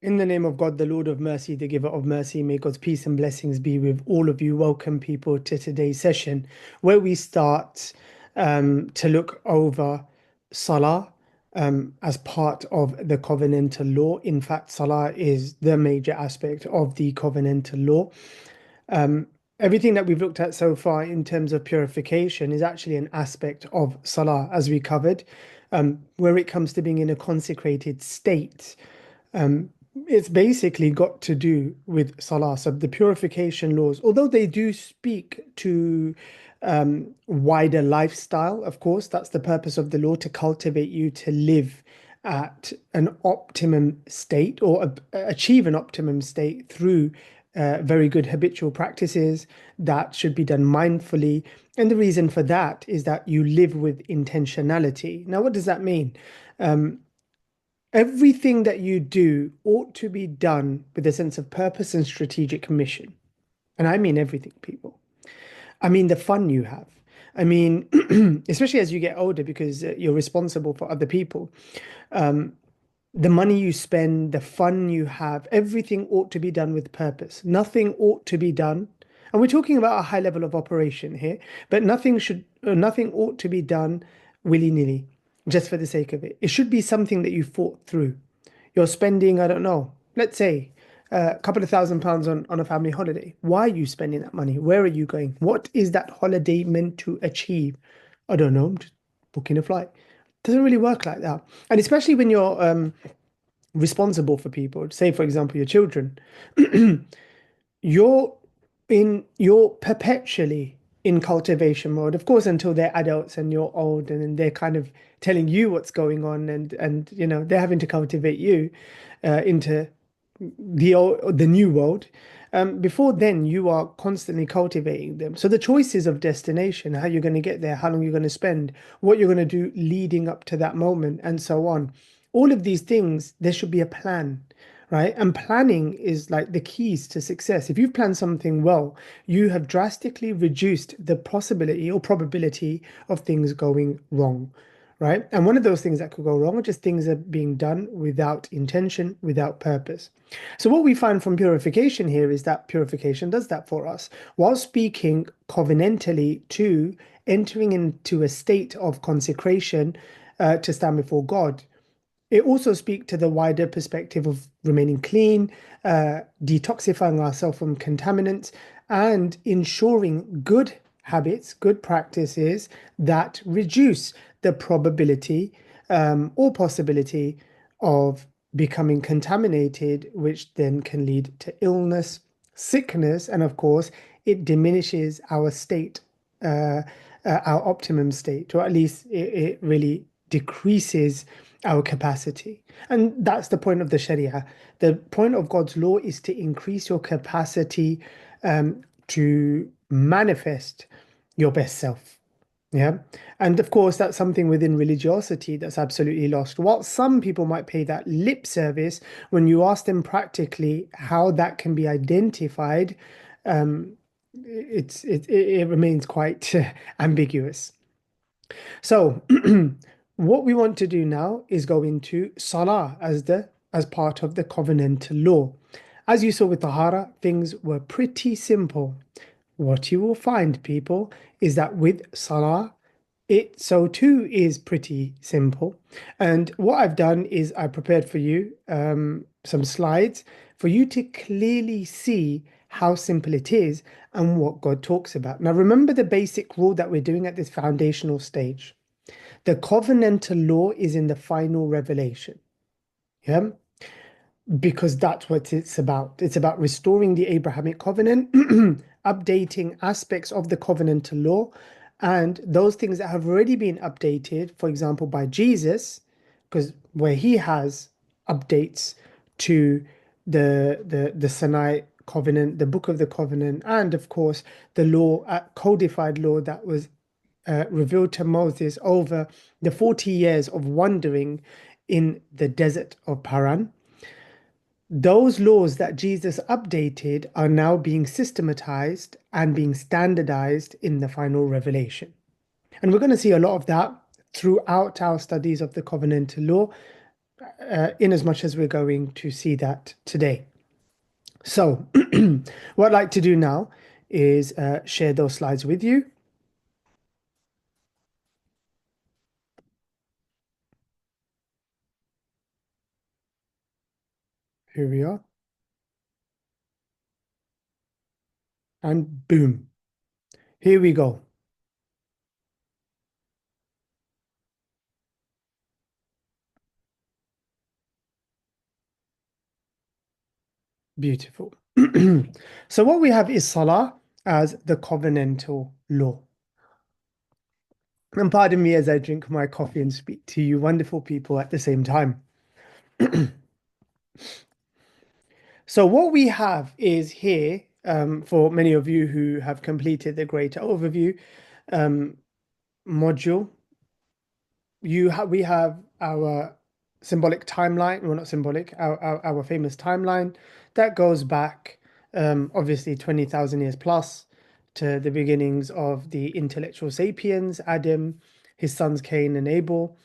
In the name of God, the Lord of mercy, the giver of mercy, may God's peace and blessings be with all of you. Welcome, people, to today's session where we start to look over Salah as part of the covenantal law. In fact, Salah is the major aspect of the covenantal law. Um, Everything that we've looked at so far in terms of purification is actually an aspect of Salah, as we covered, where it comes to being in a consecrated state. Um, it's basically got to do with Salah. So the purification laws, although they do speak to wider lifestyle, of course, that's the purpose of the law, to cultivate you to live at an optimum state or achieve an optimum state through very good habitual practices that should be done mindfully. And the reason for that is that you live with intentionality. Now, what does that mean? Um, Everything that you do ought to be done with a sense of purpose and strategic mission. And I mean everything, people. I mean the fun you have. I mean, especially as you get older, because you're responsible for other people. Um, the money you spend, the fun you have, everything ought to be done with purpose. Nothing ought to be done. And we're talking about a high level of operation here, but nothing ought to be done willy-nilly, just for the sake of it. It should be something that you thought through. You're spending, I don't know, let's say a couple of £1,000 on a family holiday. Why are you spending that money? Where are you going? What is that holiday meant to achieve? I don't know. I'm just booking a flight. Doesn't really work like that. And especially when you're responsible for people, say for example your children, you're you're perpetually in cultivation mode, of course, until they're adults and you're old, and then they're kind of telling you what's going on, and they're having to cultivate you into the new world. Before then, you are constantly cultivating them. So the choices of destination, how you're going to get there, how long you're going to spend, what you're going to do leading up to that moment, and so on. All of these things, there should be a plan, right? And planning is like the keys to success. If you've planned something well, you have drastically reduced the possibility or probability of things going wrong, right? And one of those things that could go wrong are just things that are being done without intention, without purpose. So what we find from purification here is that purification does that for us. While speaking covenantally to entering into a state of consecration to stand before God, it also speaks to the wider perspective of remaining clean, detoxifying ourselves from contaminants, and ensuring good habits, good practices that reduce the probability or possibility of becoming contaminated, which then can lead to illness, sickness, and of course, it diminishes our state, our optimum state, or at least it really decreases our capacity. And that's the point of the Sharia. The point of God's law is to increase your capacity to manifest your best self. Yeah. And of course, that's something within religiosity that's absolutely lost. While some people might pay that lip service, when you ask them practically how that can be identified, um, it remains quite ambiguous. So, what we want to do now is go into Salah as part of the covenantal law. As you saw with Tahara, things were pretty simple. What you will find, people, is that with Salah, it so too is pretty simple. And what I've done is I prepared for you some slides for you to clearly see how simple it is and what God talks about. Now, remember the basic rule that we're doing at this foundational stage. The covenantal law is in the final revelation. Yeah, because that's what it's about. It's about restoring the Abrahamic covenant, updating aspects of the covenantal law, and those things that have already been updated, for example, by Jesus, because where he has updates to the Sinai covenant, the book of the covenant, and of course the law, codified law that was revealed to Moses over the 40 years of wandering in the desert of Paran. Those laws that Jesus updated are now being systematized and being standardized in the final revelation. And we're going to see a lot of that throughout our studies of the covenantal law. in as much as we're going to see that today. So, what I'd like to do now is share those slides with you. Here we are. And boom, here we go. Beautiful. So what we have is Salah as the covenantal law. And pardon me as I drink my coffee and speak to you wonderful people at the same time. So what we have is here, for many of you who have completed the great overview um, module, we have our symbolic timeline, well, not symbolic, our famous timeline that goes back, obviously 20,000 years plus, to the beginnings of the intellectual sapiens, Adam, his sons Cain and Abel,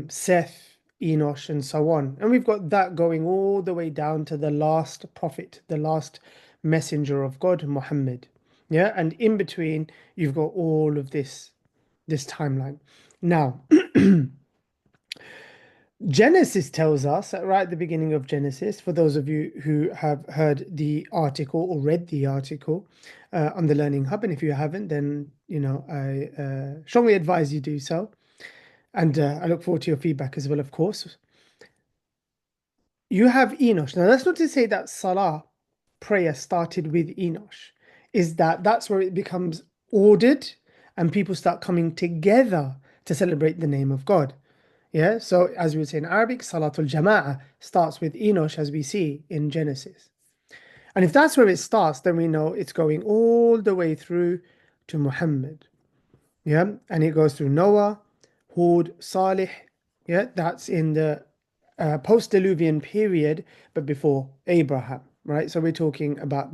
Seth, Enosh, and so on. And we've got that going all the way down to the last prophet, the last messenger of God, Muhammad. Yeah, and in between, you've got all of this timeline. Now, Genesis tells us, right at the beginning of Genesis, for those of you who have heard the article or read the article on the Learning Hub, and if you haven't, then I strongly advise you do so. And I look forward to your feedback as well, of course. You have Enosh. Now, that's not to say that Salah prayer started with Enosh, is that's where it becomes ordered and people start coming together to celebrate the name of God. Yeah, so as we would say in Arabic, Salatul Jama'ah starts with Enosh, as we see in Genesis. And if that's where it starts, then we know it's going all the way through to Muhammad. Yeah, and it goes through Noah, Hud, Salih. Yeah, that's in the post-Diluvian period, but before Abraham, right? So we're talking about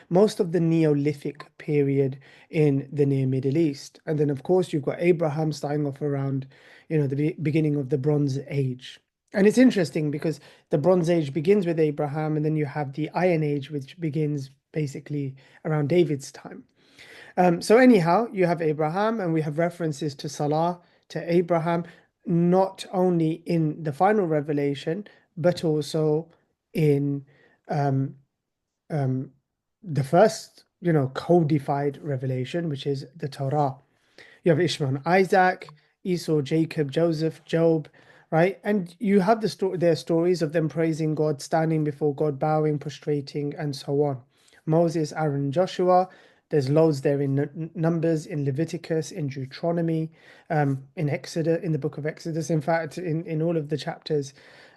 most of the Neolithic period in the near Middle East. And then, of course, you've got Abraham starting off around, the beginning of the Bronze Age. And it's interesting because the Bronze Age begins with Abraham, and then you have the Iron Age, which begins basically around David's time. So anyhow, you have Abraham, and we have references to Salah, to Abraham, not only in the final revelation, but also in um, um, the first, codified revelation, which is the Torah. You have Ishmael and Isaac, Esau, Jacob, Joseph, Job, right? And you have their stories of them praising God, standing before God, bowing, prostrating, and so on. Moses, Aaron, Joshua. There's loads there in Numbers, in Leviticus, in Deuteronomy, in Exodus, in the book of Exodus. In fact, in all of the chapters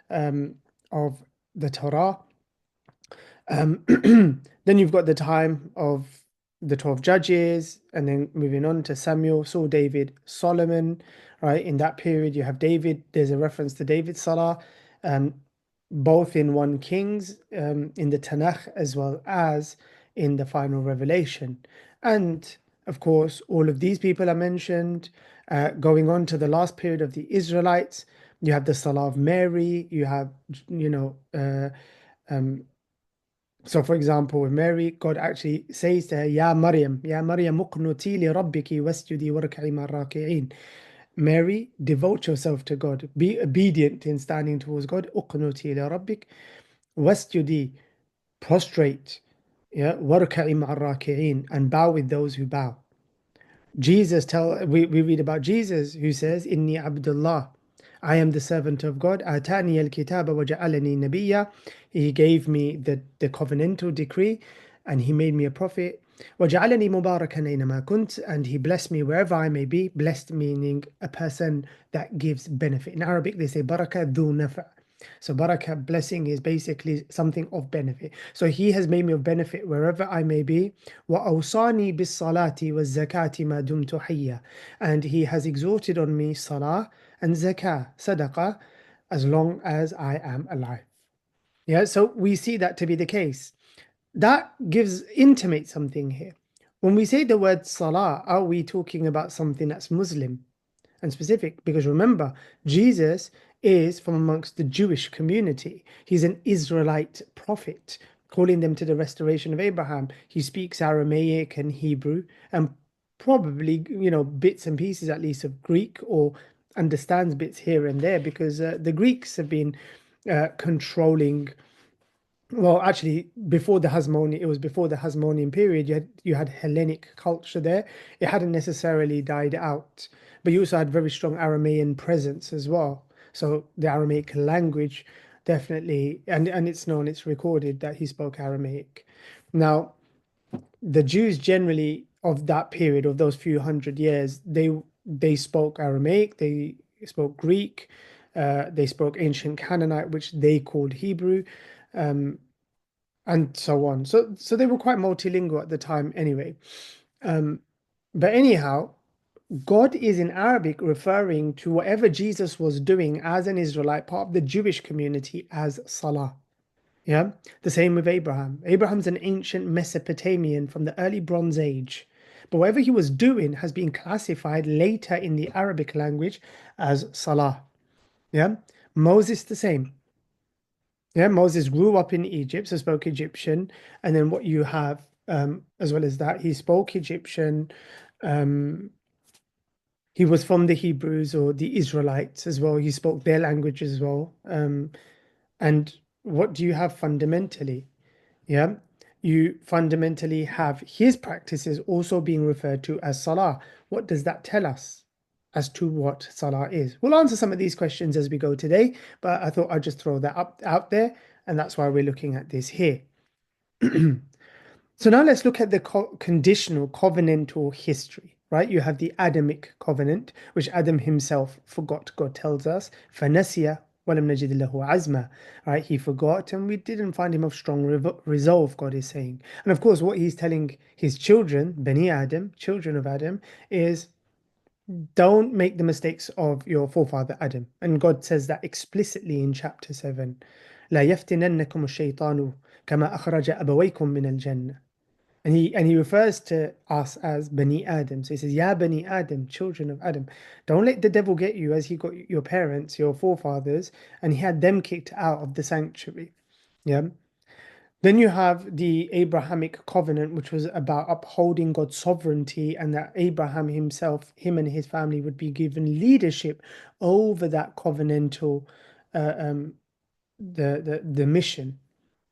of the Torah. Then you've got the time of the 12 judges, and then moving on to Samuel, Saul, David, Solomon, right? In that period, you have David. There's a reference to David Salah, um, both in 1 Kings, in the Tanakh, as well as in the final revelation. And of course, all of these people are mentioned. Going on to the last period of the Israelites, you have the Salah of Mary, you have, so for example, with Mary, God actually says to her, Ya Maryam, uqnuti li rabbiki wasjudi warka'i ma'ar-raki'in. Mary, devote yourself to God. Be obedient in standing towards God. Uqnuti li rabbik wasjudi, prostrate. Yeah, warka'i ma'ar-raki'in, and bow with those who bow. We read about Jesus who says, Inni Abdullah. I am the servant of God. Atani al-kitaba wa ja'alani nabiyya. He gave me the covenantal decree and he made me a prophet. Wa ja'alani mubarakan aynama kunt, and he blessed me wherever I may be. Blessed meaning a person that gives benefit. In Arabic they say baraka dhu nafa. So barakah, blessing, is basically something of benefit. So he has made me of benefit wherever I may be. وَأَوْصَانِي بِالصَّلَاةِ وَالزَّكَاةِ مَا دُمْتُ حَيًّا. And he has exhorted on me salah and zakah, sadaqah, as long as I am alive. Yeah, so we see that to be the case. That intimates something here. When we say the word salah, are we talking about something that's Muslim and specific? Because remember, Jesus is from amongst the Jewish community. He's an Israelite prophet, calling them to the restoration of Abraham. He speaks Aramaic and Hebrew, and probably, bits and pieces at least of Greek, or understands bits here and there, because the Greeks have been controlling. Well, actually, before the Hasmonean, it was before the Hasmonean period. You had Hellenic culture there. It hadn't necessarily died out, but you also had very strong Aramaean presence as well. So the Aramaic language definitely, and it's known, it's recorded that he spoke Aramaic. Now, the Jews generally of that period, of those few hundred years, they spoke Aramaic, they spoke Greek, they spoke ancient Canaanite, which they called Hebrew. Um, and so on. So they were quite multilingual at the time anyway. Um, but anyhow, God is in Arabic referring to whatever Jesus was doing as an Israelite, part of the Jewish community, as Salah. Yeah. The same with Abraham. Abraham's an ancient Mesopotamian from the early Bronze Age. But whatever he was doing has been classified later in the Arabic language as Salah. Yeah. Moses the same. Yeah, Moses grew up in Egypt, so spoke Egyptian. And then what you have, as well as that, he spoke Egyptian. Um, he was from the Hebrews or the Israelites as well. He spoke their language as well. And what do you have fundamentally? Yeah, you fundamentally have his practices also being referred to as Salah. What does that tell us as to what Salah is? We'll answer some of these questions as we go today, but I thought I'd just throw that up out there, and that's why we're looking at this here. So now let's look at the conditional covenantal history, right? You have the Adamic covenant, which Adam himself forgot, God tells us. فَنَسِيَ وَلَمْ نَجِدْ لَهُ عَزْمًا, right? He forgot and we didn't find him of strong resolve, God is saying. And of course, what he's telling his children, Bani Adam, children of Adam, is don't make the mistakes of your forefather Adam. And God says that explicitly in chapter 7. لا يفتننكم الشيطان كما أخرج أبويكم من الجنة. And he refers to us as Bani Adam. So he says, Ya Bani Adam, children of Adam. Don't let the devil get you as he got your parents, your forefathers, and he had them kicked out of the sanctuary. Yeah. Then you have the Abrahamic covenant, which was about upholding God's sovereignty, and that Abraham himself, him and his family, would be given leadership over that covenantal, uh, um, the mission,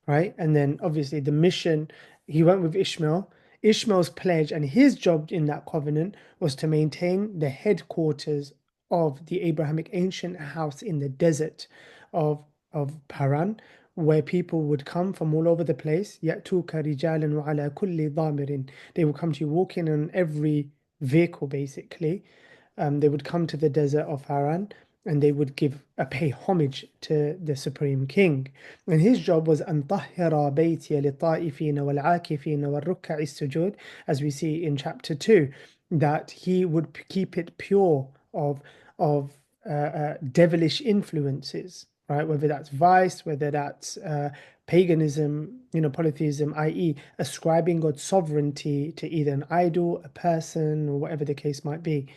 right? And then obviously the mission, he went with Ishmael. Ishmael's pledge and his job in that covenant was to maintain the headquarters of the Abrahamic ancient house in the desert of Paran, where people would come from all over the place. يَأْتُوكَ رِجَالًا وَعَلَى كُلِّ ضَامِرٍ. They would come to you walking on every vehicle, basically. They would come to the desert of Haran and they would pay homage to the Supreme King. And his job was أن طهر بيتي للطائفين والعاكفين والركع السجود, as we see in chapter 2, that he would keep it pure of devilish influences, right? Whether that's vice, whether that's paganism, polytheism, i.e., ascribing God's sovereignty to either an idol, a person, or whatever the case might be.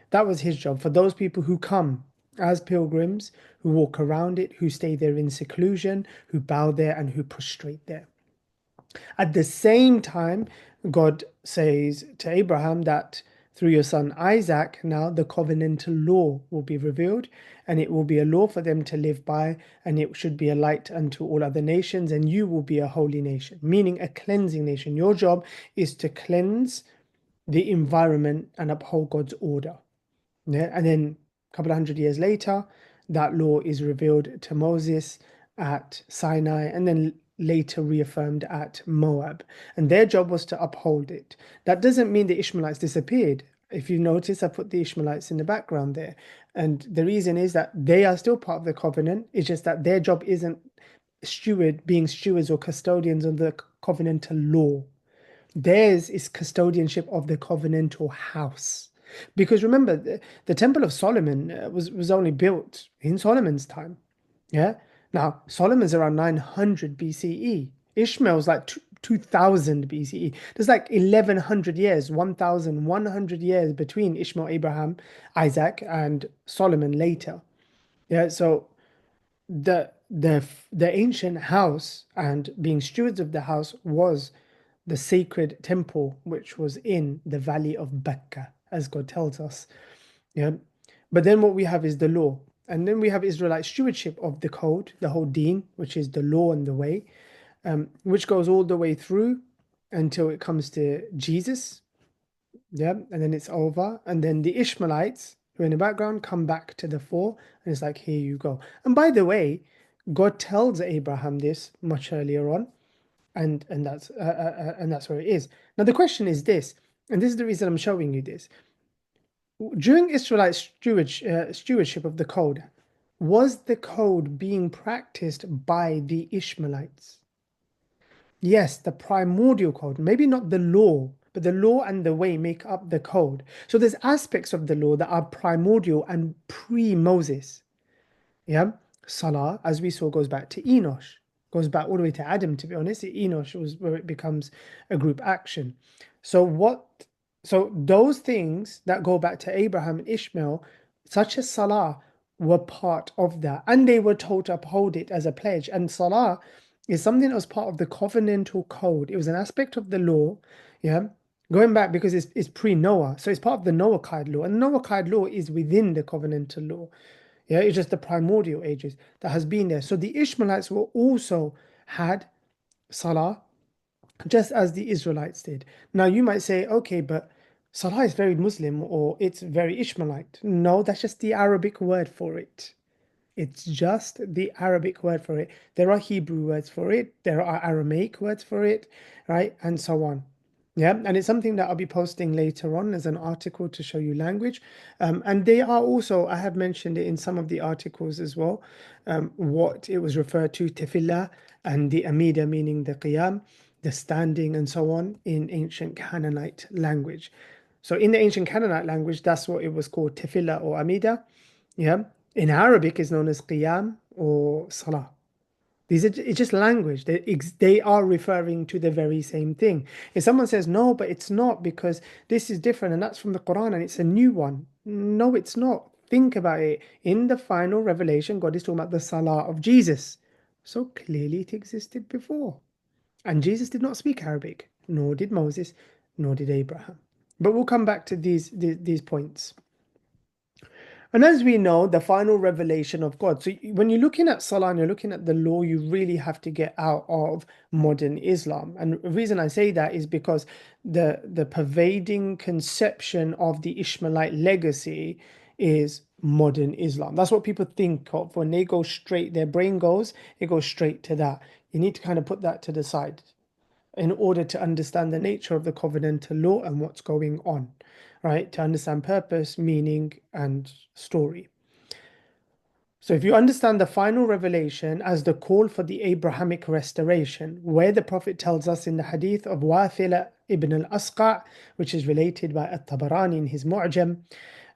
That was his job for those people who come as pilgrims, who walk around it, who stay there in seclusion, who bow there, and who prostrate there. At the same time, God says to Abraham that through your son Isaac, now the covenantal law will be revealed, and it will be a law for them to live by, and it should be a light unto all other nations, and you will be a holy nation, meaning a cleansing nation. Your job is to cleanse the environment and uphold God's order. Yeah, and then a couple of hundred years later, that law is revealed to Moses at Sinai and then later reaffirmed at Moab. And their job was to uphold it. That doesn't mean the Ishmaelites disappeared. If you notice, I put the Ishmaelites in the background there. And the reason is that they are still part of the covenant. It's just that their job isn't being stewards or custodians of the covenantal law. Theirs is custodianship of the covenantal house. Because remember, the Temple of Solomon was only built in Solomon's time. Yeah. Now, Solomon's around 900 BCE. Ishmael's like 2000 BCE. There's like 1100 years, 1100 years between Ishmael, Abraham, Isaac, and Solomon later. Yeah, so the ancient house and being stewards of the house was the sacred temple which was in the valley of Becca, as God tells us. Yeah. But then what we have is the law. And then we have Israelite stewardship of the code, the whole deen, which is the law and the way, which goes all the way through until it comes to Jesus. Yeah. And then it's over. And then the Ishmaelites, who are in the background, come back to the fore. And it's like, here you go. And by the way, God tells Abraham this much earlier on. And that's where it is. Now the question is this, and this is the reason I'm showing you this. During Israelite stewardship of the code, was the code being practiced by the Ishmaelites? Yes, the primordial code, maybe not the law, but the law and the way make up the code. So there's aspects of the law that are primordial and pre-Moses. Yeah. Salah, as we saw, goes back to Enosh, goes back all the way to Adam, to be honest. Enosh was where it becomes a group action. So what, so those things that go back to Abraham and Ishmael, such as Salah, were part of that. And they were told to uphold it as a pledge. And Salah is something that was part of the covenantal code. It was an aspect of the law. Yeah. Going back because it's pre-Noah. So it's part of the Noahide law. And the Noahide law is within the covenantal law. Yeah, it's just the primordial ages that has been there. So the Ishmaelites were also had Salah, just as the Israelites did. Now you might say, okay, but Salah is very Muslim or it's very Ishmaelite. No, that's just the Arabic word for it. It's just the Arabic word for it. There are Hebrew words for it, there are Aramaic words for it, right? And so on. Yeah, and it's something that I'll be posting later on as an article to show you language. And they are also, I have mentioned it in some of the articles as well, what it was referred to, tefillah, and the amida, meaning the qiyam, the standing, and so on in ancient Canaanite language. So in the ancient Canaanite language, that's what it was called, tefillah or amida. Yeah. In Arabic, it's known as qiyam or salah. These are it's just language. They are referring to the very same thing. If someone says no, but it's not because this is different and that's from the Quran and it's a new one. No, it's not. Think about it. In the final revelation, God is talking about the Salah of Jesus. So clearly it existed before. And Jesus did not speak Arabic, nor did Moses, nor did Abraham. But we'll come back to these points. And as we know, the final revelation of God. So when you're looking at Salah and you're looking at the law, you really have to get out of modern Islam. And the reason I say that is because the pervading conception of the Ishmaelite legacy is modern Islam. That's what people think of when they go straight, their brain goes, it goes straight to that. You need to kind of put that to the side in order to understand the nature of the covenantal law and what's going on, right? To understand purpose, meaning, and story. So if you understand the final revelation as the call for the Abrahamic restoration, where the Prophet tells us in the hadith of Wathila ibn al-Asqa', which is related by At-Tabarani in his Mu'jam,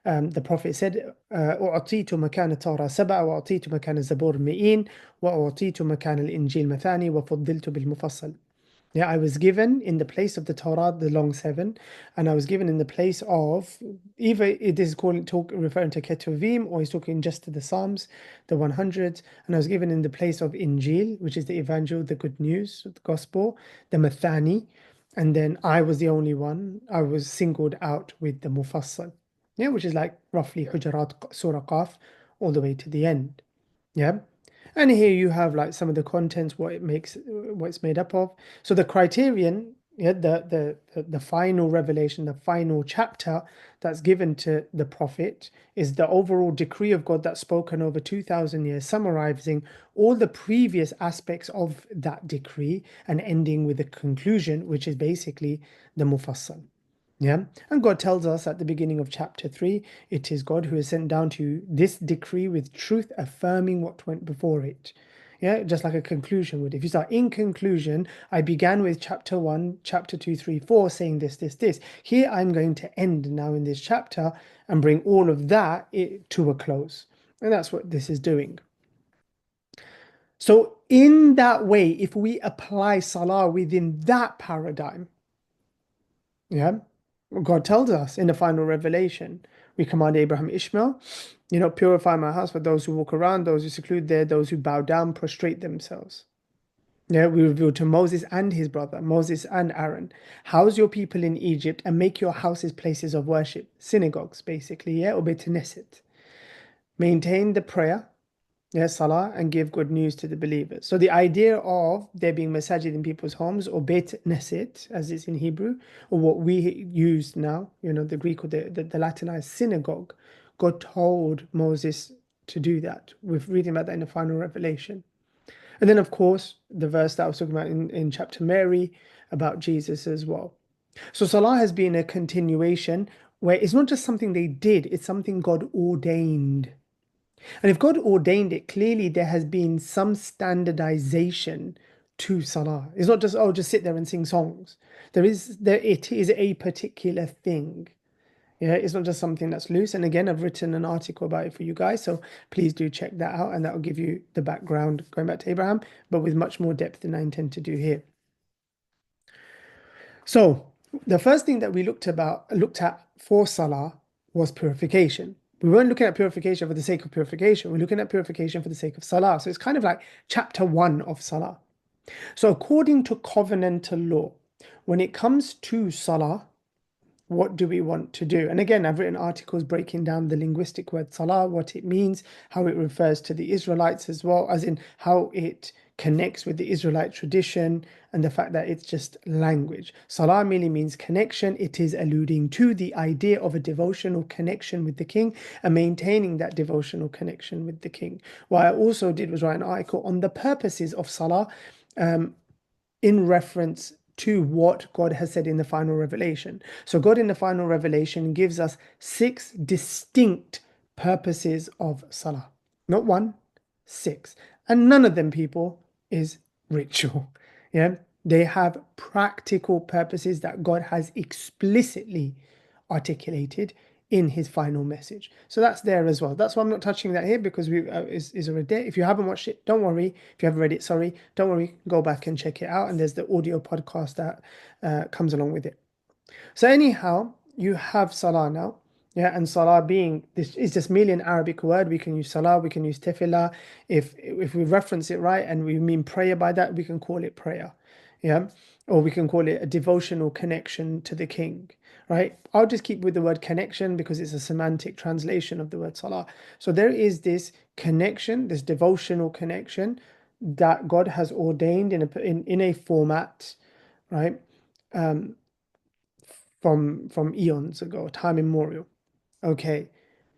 the Prophet said, أعطيت مكان التوراة 7 وأعطيت مكان الزبور 100 وأعطيت مكان الإنجيل مثاني وفضلت بالمفصل. Yeah, I was given in the place of the Torah, the long seven, and I was given in the place of either it is called talk referring to Ketuvim or he's talking just to the Psalms, the 100s, and I was given in the place of Injil, which is the Evangel, the good news, the gospel, the Mathani, and then I was the only one. I was singled out with the Mufassal, yeah, which is like roughly Hujarat Surah Qaf all the way to the end. Yeah. And here you have like some of the contents, what it makes, what it's made up of. So the criterion, yeah, the final revelation, the final chapter that's given to the prophet is the overall decree of God that's spoken over 2000 years, summarizing all the previous aspects of that decree and ending with a conclusion, which is basically the Mufassal. Yeah. And God tells us at the beginning of chapter 3, it is God who has sent down to you this decree with truth, affirming what went before it. Yeah, just like a conclusion would. If you start in conclusion, I began with chapter 1, chapter 2, 3, 4, saying this. Here I'm going to end now in this chapter and bring all of that to a close. And that's what this is doing. So, in that way, if we apply Salah within that paradigm, yeah, God tells us in the final revelation, We command Abraham, Ishmael, purify my house for those who walk around, those who seclude there, those who bow down, prostrate themselves. Yeah, we revealed to Moses and his brother, Moses and Aaron, house your people in Egypt and make your houses places of worship, synagogues, basically, yeah, or Beit Knesset. Maintain the prayer, yeah, Salah, and give good news to the believers. So the idea of there being masajid in people's homes, or Beit Knesset, as it's in Hebrew, or what we use now, the Greek or the Latinized synagogue, God told Moses to do that. We're reading about that in the final revelation. And then, of course, the verse that I was talking about in chapter Mary about Jesus as well. So Salah has been a continuation where it's not just something they did, it's something God ordained. And if God ordained it, clearly there has been some standardization to Salah. It's not just, oh, just sit there and sing songs. It is a particular thing. Yeah, it's not just something that's loose. And again, I've written an article about it for you guys, so please do check that out, and that will give you the background going back to Abraham, but with much more depth than I intend to do here. So the first thing that we looked at for Salah was purification. We weren't looking at purification for the sake of purification. We're looking at purification for the sake of Salah. So it's kind of like chapter 1 of Salah. So according to covenantal law, when it comes to Salah, what do we want to do? And again, I've written articles breaking down the linguistic word salah, what it means, how it refers to the Israelites as well, as in how it connects with the Israelite tradition and the fact that it's just language. Salah merely means connection. It is alluding to the idea of a devotional connection with the king and maintaining that devotional connection with the king. What I also did was write an article on the purposes of salah, in reference to what God has said in the final revelation. So God in the final revelation gives us 6 distinct purposes of Salah. Not 1, 6. And none of them, people, is ritual. Yeah, they have practical purposes that God has explicitly articulated in his final message. So that's there as well. That's why I'm not touching that here, because is already there. If you haven't watched it, don't worry. If you haven't read it, sorry, don't worry. Go back and check it out. And there's the audio podcast that comes along with it. So anyhow, you have Salah now. Yeah, and Salah being this is just merely an Arabic word. We can use Salah, we can use Tefillah. If we reference it right and we mean prayer by that, we can call it prayer. Yeah, or we can call it a devotional connection to the king. Right? I'll just keep with the word connection because it's a semantic translation of the word Salah. So there is this connection, this devotional connection that God has ordained in a format, right? From eons ago, time immemorial. Okay,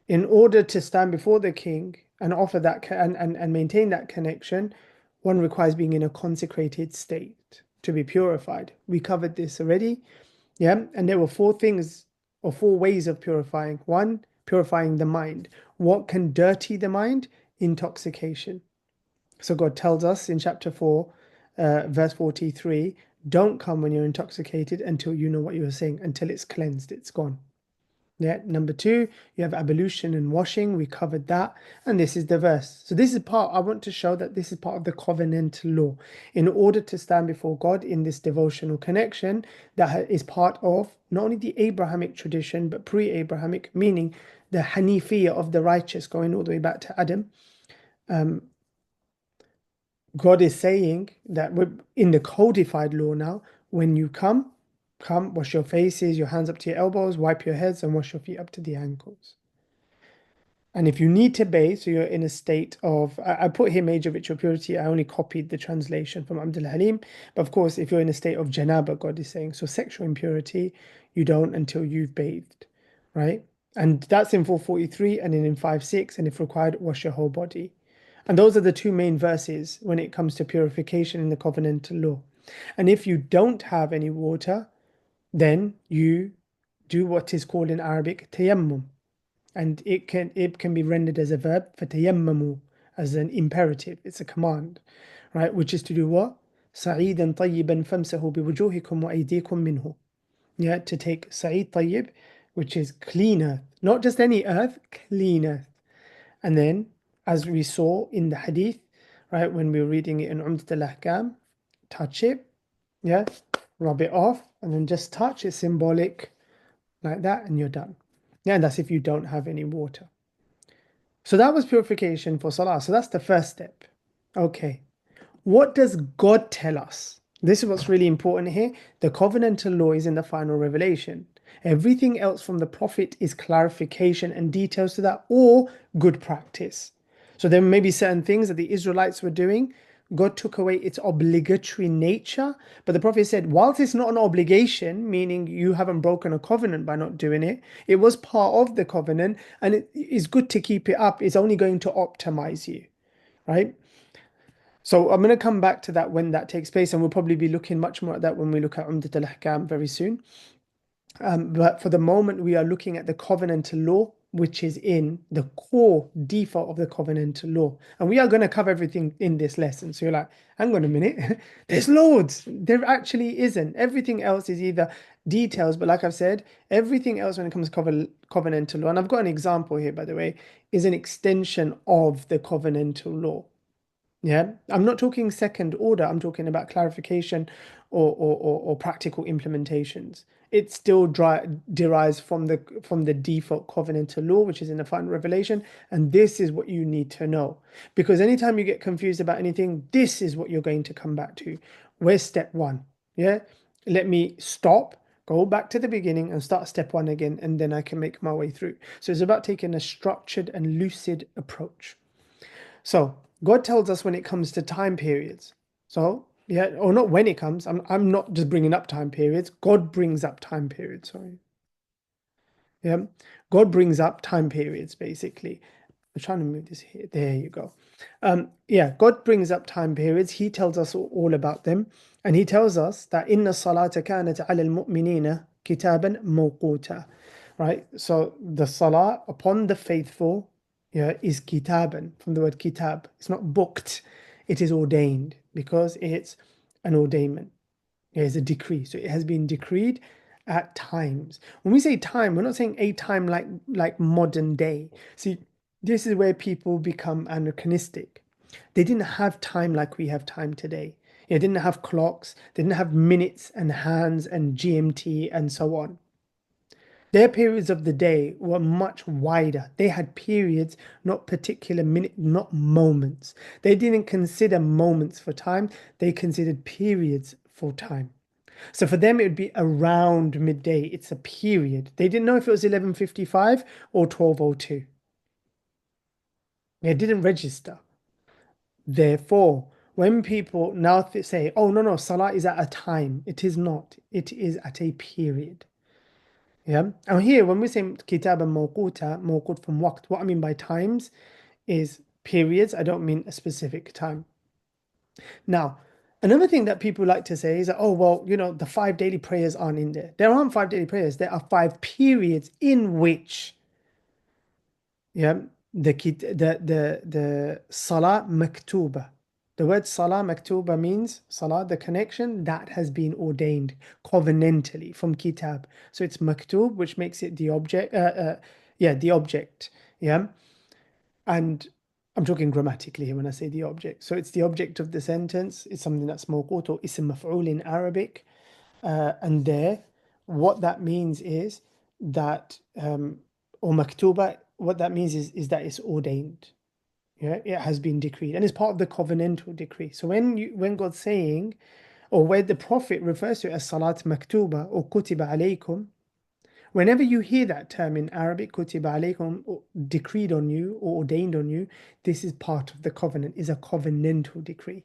in order to stand before the king and offer that and maintain that connection, one requires being in a consecrated state to be purified. We covered this already, yeah. And there were 4 things or 4 ways of purifying. 1, purifying the mind. What can dirty the mind? Intoxication. So God tells us in chapter 4, verse 43, don't come when you're intoxicated until you know what you are saying, until it's cleansed, it's gone. Yeah, number 2, you have ablution and washing. We covered that. And this is the verse. So this is part, I want to show that this is part of the covenantal law. In order to stand before God in this devotional connection, that is part of not only the Abrahamic tradition, but pre-Abrahamic, meaning the Hanifiyah of the righteous, going all the way back to Adam. God is saying that in the codified law now, when you come, wash your faces, your hands up to your elbows, wipe your heads, and wash your feet up to the ankles. And if you need to bathe, so you're in a state of, I put here major ritual purity. I only copied the translation from Abdul Halim. But of course, if you're in a state of janaba, God is saying, so sexual impurity, you don't until you've bathed, right? And that's in 443 and then in 5:6, and if required, wash your whole body. And those are the 2 main verses when it comes to purification in the covenantal law. And if you don't have any water, then you do what is called in Arabic tayammum. And it can be rendered as a verb, fatayammamu, as an imperative. It's a command, right? Which is to do what? Sa'idan tayyiban famsahu biwujuhikum wa aydikum minhu. Yeah, to take sa'id tayyib, which is clean earth. Not just any earth, clean earth. And then, as we saw in the hadith, right, when we were reading it in Umdat al-Ahkam, touch it, yeah, rub it off, and then just touch it, symbolic, like that, and you're done. Yeah, and that's if you don't have any water. So that was purification for Salah. So that's the first step. Okay. What does God tell us? This is what's really important here. The covenantal law is in the final revelation. Everything else from the prophet is clarification and details to that, or good practice. So there may be certain things that the Israelites were doing. God took away its obligatory nature, but the prophet said, whilst it's not an obligation, meaning you haven't broken a covenant by not doing it, it was part of the covenant, and it is good to keep it up. It's only going to optimize you, right? So I'm going to come back to that when that takes place, and we'll probably be looking much more at that when we look at Umdat al-Ahkam very soon. But for the moment, we are looking at the covenantal law, which is in the core default of the covenantal law. And we are going to cover everything in this lesson. So you're like, hang on a minute, there's loads. There actually isn't. Everything else is either details, but like I've said, everything else when it comes to covenantal law, and I've got an example here, by the way, is an extension of the covenantal law. Yeah, I'm not talking second order. I'm talking about clarification or practical implementations. It still derives from the default covenantal law, which is in the final revelation, and this is what you need to know. Because anytime you get confused about anything, this is what you're going to come back to. Where's step one? Yeah, let me stop, go back to the beginning, and start step one again, and then I can make my way through. So it's about taking a structured and lucid approach. So God tells us when it comes to time periods. So yeah, or not when it comes. I'm not just bringing up time periods. God brings up time periods. Sorry. Yeah, God brings up time periods basically. I'm trying to move this here. There you go. Yeah, God brings up time periods. He tells us all about them, and He tells us that inna salata kanat ala al-mu'minina kitaban mawquta, right? So the salah upon the faithful, yeah, is kitaban from the word kitab. It's not booked. It is ordained because it's an ordainment. It is a decree. So it has been decreed at times. When we say time, we're not saying a time like modern day. See, this is where people become anachronistic. They didn't have time like we have time today. They didn't have clocks, they didn't have minutes and hands and GMT and so on. Their periods of the day were much wider. They had periods, not particular minutes, not moments. They didn't consider moments for time, they considered periods for time. So for them, it would be around midday. It's a period. They didn't know if it was 11:55 or 12:02. It didn't register. Therefore, when people now say, oh, no, no, Salah is at a time, it is not. It is at a period. Yeah. And here, when we say kitab and mawqut from waqt, what I mean by times is periods. I don't mean a specific time. Now, another thing that people like to say is that, oh, well, the 5 daily prayers aren't in there. There aren't 5 daily prayers. There are 5 periods in which, yeah, the salah maktuba. The word salah maktuba means salah, the connection that has been ordained covenantally from kitab. So it's maktub, which makes it the object. Yeah, the object. Yeah. And I'm talking grammatically here when I say the object. So it's the object of the sentence. It's something that's mawqut or ism maf'ul in Arabic. And there, what that means is that, or maktuba, what that means is that it's ordained. Yeah, it has been decreed and it's part of the covenantal decree. So when God's saying, or where the Prophet refers to it as salat maktuba or kutiba alaykum, whenever you hear that term in Arabic, kutiba alaykum, or decreed on you or ordained on you, this is part of the covenant, is a covenantal decree.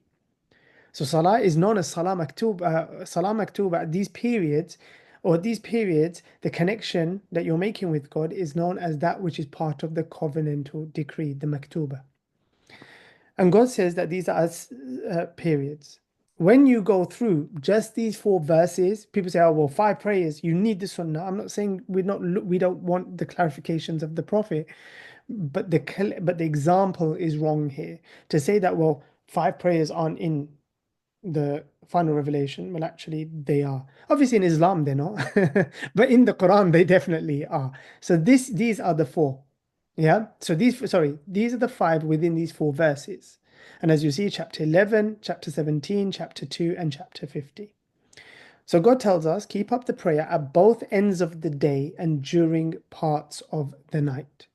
So salah is known as salah maktub at these periods, or at these periods, the connection that you're making with God is known as that which is part of the covenantal decree, the maktuba. And God says that these are periods. When you go through just these 4 verses, people say, "Oh, well, 5 prayers. You need the sunnah." I'm not saying we don't want the clarifications of the Prophet, but the example is wrong here. To say that, well, 5 prayers aren't in the final revelation, well, actually, they are. Obviously, in Islam, they're not, but in the Quran, they definitely are. So these are the 4. Yeah. So these are the 5 within these 4 verses. And as you see, chapter 11, chapter 17, chapter 2, and chapter 50. So God tells us, keep up the prayer at both ends of the day and during parts of the night.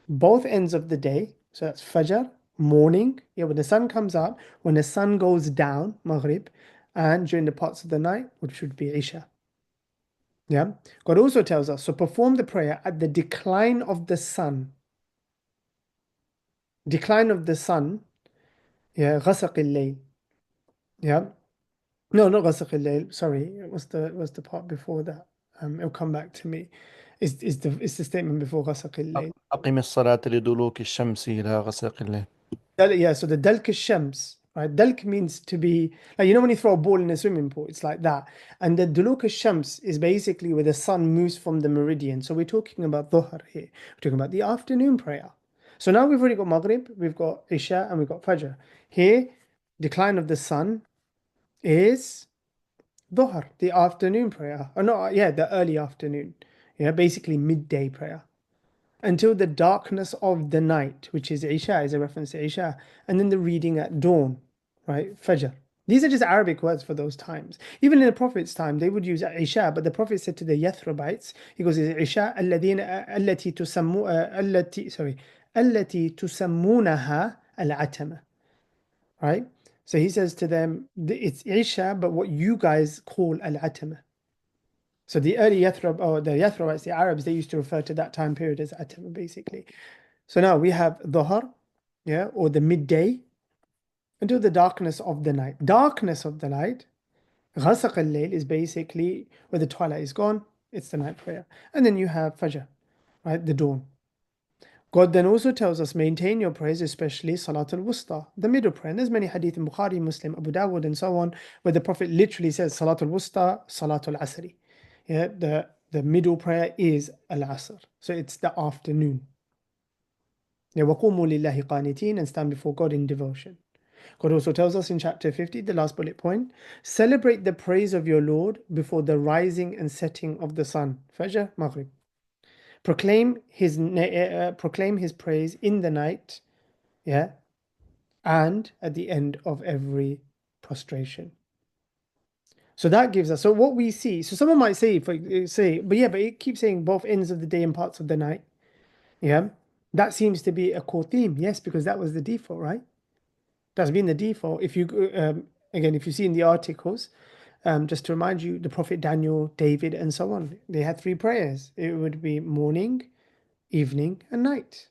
Both ends of the day, so that's Fajr, morning, yeah, when the sun comes up, when the sun goes down, Maghrib, and during the parts of the night, which would be Isha. Yeah. God also tells us, so perform the prayer at the decline of the sun. Decline of the sun, yeah, غسق الليل. Yeah. No, not غسق الليل. Sorry, it was the part before that. It'll come back to me. Is the statement before غسق الليل. أقم الصلاة لدلوك الشمس إلى غسق الليل. Yeah, so the dalk shams, right? Dalk means to be like, when you throw a ball in a swimming pool, it's like that. And the duluk shams is basically where the sun moves from the meridian. So we're talking about dhuhr here. We're talking about the afternoon prayer. So now we've already got Maghrib, we've got Isha, and we've got Fajr. Here, decline of the sun is dhuhr, the afternoon prayer. Or no, yeah, the early afternoon. Yeah, basically midday prayer until the darkness of the night, which is Isha, is a reference to Isha, and then the reading at dawn, right? Fajr. These are just Arabic words for those times. Even in the Prophet's time, they would use Isha, but the Prophet said to the Yathribites, he goes, Isha, التي تسمو, التي, sorry, التي تسمونها العتمة, right? So he says to them, it's Isha, but what you guys call al-atama. So the early Yathrib, or the Yathribites, the Arabs, they used to refer to that time period as atama, basically. So now we have Dhuhr, yeah, or the midday, until the darkness of the night. Darkness of the night, Ghasaq al-Layl, is basically where the twilight is gone, it's the night prayer. And then you have Fajr, right, the dawn. God then also tells us, maintain your prayers, especially Salat al-Wusta, the middle prayer. And there's many hadith in Bukhari, Muslim, Abu Dawud, and so on, where the Prophet literally says Salat al-Wusta, Salat al-Asri. Yeah, the middle prayer is al-Asr. So it's the afternoon. Yeah, وَقُومُوا لِلَّهِ قَانِتِينَ, and stand before God in devotion. God also tells us in chapter 50, the last bullet point, celebrate the praise of your Lord before the rising and setting of the sun. Fajr, Maghrib. Proclaim his praise in the night, yeah, and at the end of every prostration. So that gives us, so what we see, so someone might say, but it keeps saying both ends of the day and parts of the night. Yeah, that seems to be a core theme. Yes, because that was the default, right? That's been the default. If you again, if you see in the articles, just to remind you, the Prophet Daniel, David, and so on, they had three prayers. It would be morning, evening, and night.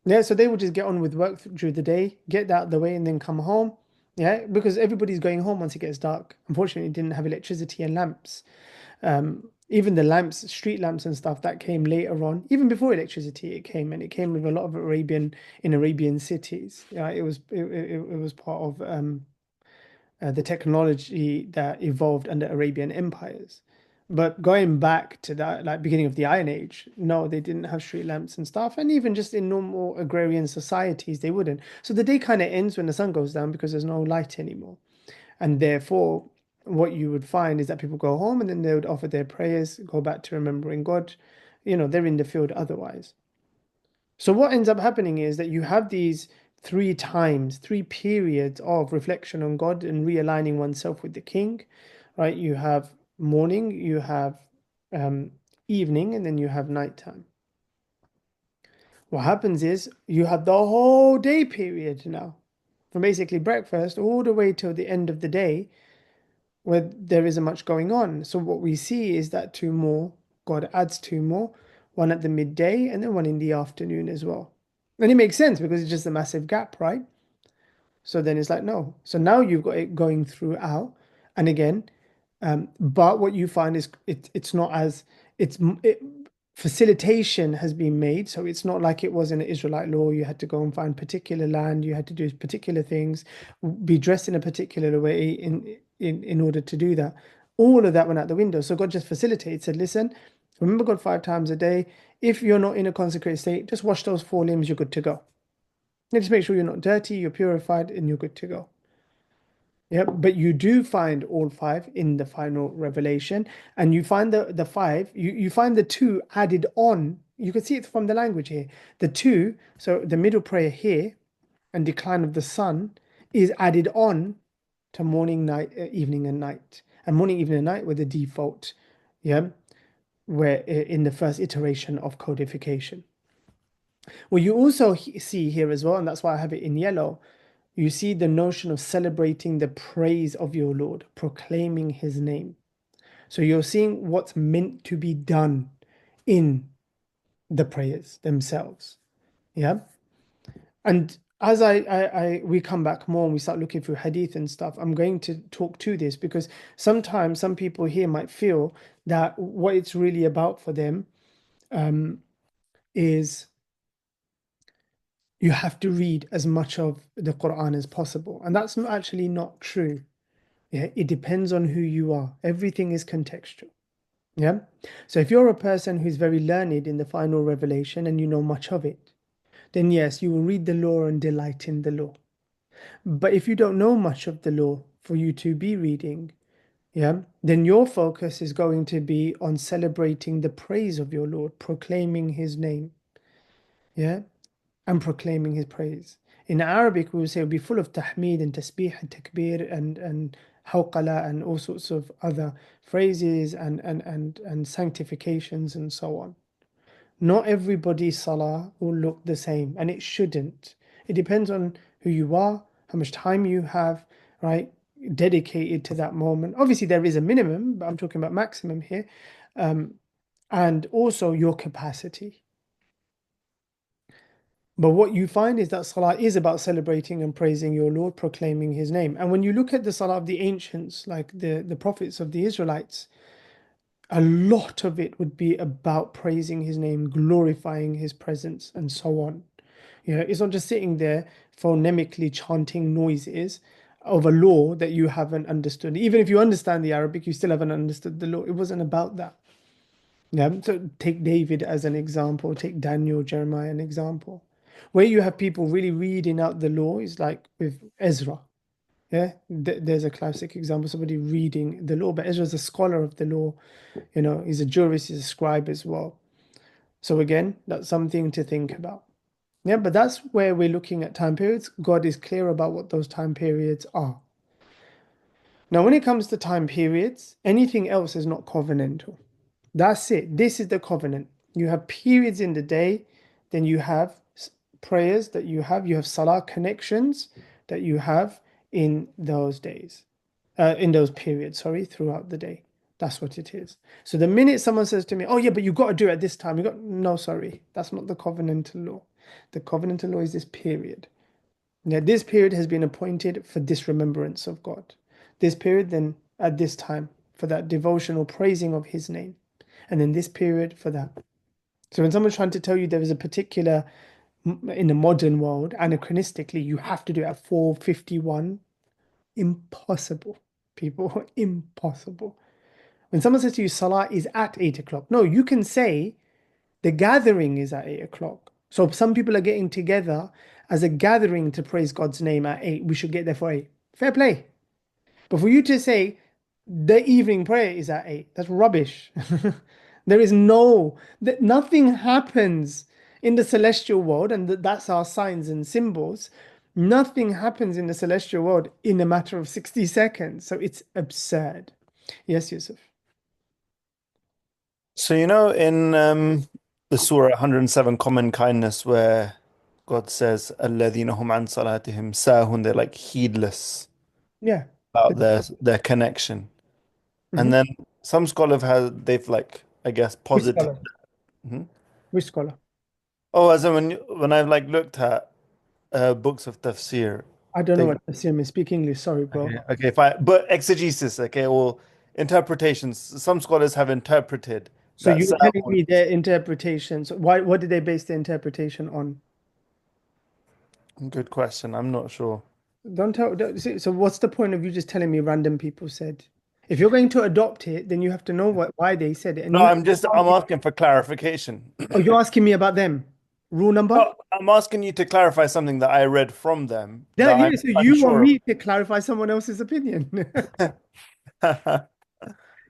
Yeah, so they would just get on with work through the day, get that out of the way, and then come home. Yeah, because everybody's going home once it gets dark. Unfortunately, it didn't have electricity and lamps. Even the lamps, street lamps and stuff, that came later on. Even before electricity, it came, and it came with a lot of Arabian cities. Yeah, it was part of the technology that evolved under Arabian empires. But going back to that, like beginning of the Iron Age, no, they didn't have street lamps and stuff. And even just in normal agrarian societies, they wouldn't. So the day kind of ends when the sun goes down because there's no light anymore. And therefore, what you would find is that people go home and then they would offer their prayers, go back to remembering God. They're in the field otherwise. So what ends up happening is that you have these three periods of reflection on God and realigning oneself with the King, right? You have morning, you have evening, and then you have nighttime. What happens is you have the whole day period now, from basically breakfast all the way till the end of the day, where there isn't much going on. So what we see is that two more, God adds two more, one at the midday and then one in the afternoon as well. And it makes sense because it's just a massive gap, right? So then it's like, no. So now you've got it going throughout. And again, but what you find is it's not as, facilitation has been made. So it's not like it was in the Israelite law. You had to go and find particular land. You had to do particular things, be dressed in a particular way in order to do that. All of that went out the window. So God just facilitated, said, listen, remember God 5 times a day. If you're not in a consecrated state, just wash those 4 limbs, you're good to go. And just make sure you're not dirty, you're purified, and you're good to go. Yeah, but you do find all 5 in the final revelation, and you find the 5, you find the 2 added on. You can see it from the language here. The 2, so the middle prayer here and decline of the sun is added on to morning, night, evening, and night. And morning, evening, and night were the default, yeah, where in the first iteration of codification. Well, you also see here as well, and that's why I have it in yellow. You see the notion of celebrating the praise of your Lord, proclaiming his name. So you're seeing what's meant to be done in the prayers themselves. Yeah. And as we come back more and we start looking through hadith and stuff, I'm going to talk to this because sometimes some people here might feel that what it's really about for them is you have to read as much of the Quran as possible. And that's actually not true. Yeah, it depends on who you are. Everything is contextual. Yeah. So if you're a person who's very learned in the final revelation and you know much of it, then yes, you will read the law and delight in the law. But if you don't know much of the law for you to be reading, yeah, then your focus is going to be on celebrating the praise of your Lord, proclaiming his name, yeah, and proclaiming his praise. In Arabic, we would say it would be full of tahmid and tasbih and takbir and hawqala and all sorts of other phrases and sanctifications and so on. Not everybody's salah will look the same, and it shouldn't. It depends on who you are, how much time you have, right, dedicated to that moment. Obviously, there is a minimum, but I'm talking about maximum here, um, and also your capacity. But what you find is that salah is about celebrating and praising your Lord, proclaiming his name. And when you look at the salah of the ancients, like the prophets of the Israelites, a lot of it would be about praising his name, glorifying his presence, and so on. You know, it's not just sitting there phonemically chanting noises of a law that you haven't understood. Even if you understand the Arabic, you still haven't understood the law. It wasn't about that. Yeah. So take David as an example, take Daniel, Jeremiah, an example. Where you have people really reading out the law is like with Ezra. Yeah. There's a classic example, somebody reading the law, but Ezra's a scholar of the law. You know, he's a jurist, he's a scribe as well. So again, that's something to think about. Yeah, but that's where we're looking at time periods. God is clear about what those time periods are. Now, when it comes to time periods, anything else is not covenantal. That's it. This is the covenant. You have periods in the day, then you have prayers that you have salah connections that you have in those days, in those periods, sorry, throughout the day. That's what it is. So the minute someone says to me, "Oh yeah, but you got to do it at this time," you got no, sorry, that's not the covenantal law. The covenantal law is this period. Now, this period has been appointed for this remembrance of God. This period, then at this time, for that devotional praising of His name. And then this period for that. So when someone's trying to tell you there is a particular, in the modern world, anachronistically, you have to do it at 4:51, impossible, people, impossible. When someone says to you, Salah is at 8 o'clock, no, you can say the gathering is at 8 o'clock. So some people are getting together as a gathering to praise God's name at 8. We should get there for 8. Fair play. But for you to say the evening prayer is at 8, that's rubbish. There is that nothing happens in the celestial world, and that's our signs and symbols. Nothing happens in the celestial world in a matter of 60 seconds. So it's absurd. Yes, Yusuf. So you know in the Surah 107 Common Kindness where God says الَّذِينَ هُمْ عَنْ صَلَاتِهِمْ سَاهُونَ, they're like heedless Yeah. about their connection. And Mhm. then some scholars have they've like I guess Which posited. scholar? Mhm. Which scholar? Oh, as in when I've like looked at books of tafsir, I don't know they what Nassim means. Speak English. Sorry, bro. okay fine, but exegesis, okay, or interpretations. Some scholars have interpreted So that you're telling sahun. me their interpretations. What did they base their interpretation on? Good question. I'm not sure. Don't tell. So what's the point of you just telling me random people said? If you're going to adopt it, then you have to know why they said it. And No, you I'm asking for clarification. oh, you're asking me about them. Rule number? No, I'm asking you to clarify something that I read from them that Yeah, I'm yeah. So you want unsure of. me to clarify someone else's opinion.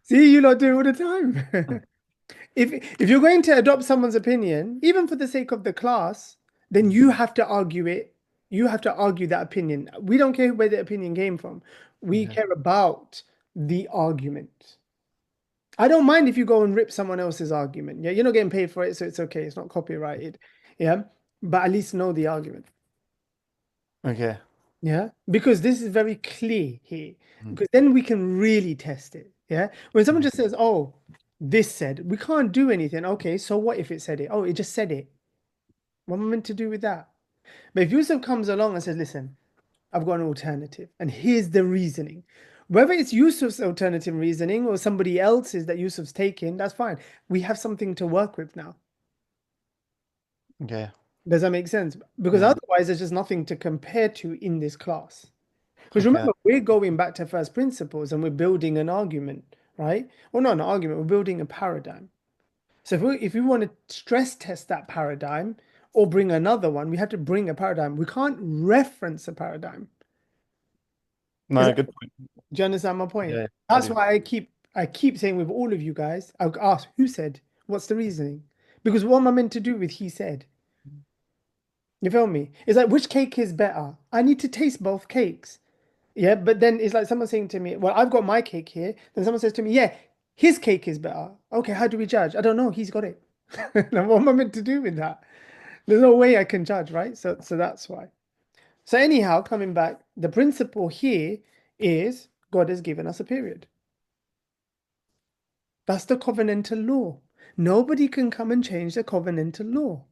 See, you lot do it all the time. If you're going to adopt someone's opinion, even for the sake of the class, then you have to argue it You have to argue that opinion. We don't care where the opinion came from. We Okay. care about the argument. I don't mind if you go and rip someone else's argument. Yeah, you're not getting paid for it, so it's okay. It's not copyrighted. Yeah, but at least know the argument. Okay. Yeah, because this is very clear here. Mm. Because then we can really test it. Yeah, when someone Mm. just says, "Oh, this said," we can't do anything. Okay, so what if it said it? Oh, it just said it. What am I meant to do with that? But if Yusuf comes along and says, "Listen, I've got an alternative, and here's the reasoning," whether it's Yusuf's alternative reasoning or somebody else's that Yusuf's taken, that's fine. We have something to work with now. Okay. Does that make sense? Because Yeah. otherwise, there's just nothing to compare to in this class. Because Okay. remember, we're going back to first principles and we're building an argument, right? Well, not an argument, we're building a paradigm. So if we want to stress test that paradigm or bring another one, we have to bring a paradigm. We can't reference a paradigm. Is No, that, good point. do you understand my point? Yeah, I That's do. why I keep saying with all of you guys, I'll ask who said, what's the reasoning? Because what am I meant to do with he said? You feel me? It's like which cake is better? I need to taste both cakes. Yeah, but then it's like someone saying to me, "Well, I've got my cake here." Then someone says to me, "Yeah, his cake is better." Okay, how do we judge? I don't know. He's got it. Now, what am I meant to do with that? There's no way I can judge, right? So that's why. So anyhow, coming back, the principle here is God has given us a period. That's the covenantal law. Nobody can come and change the covenantal law.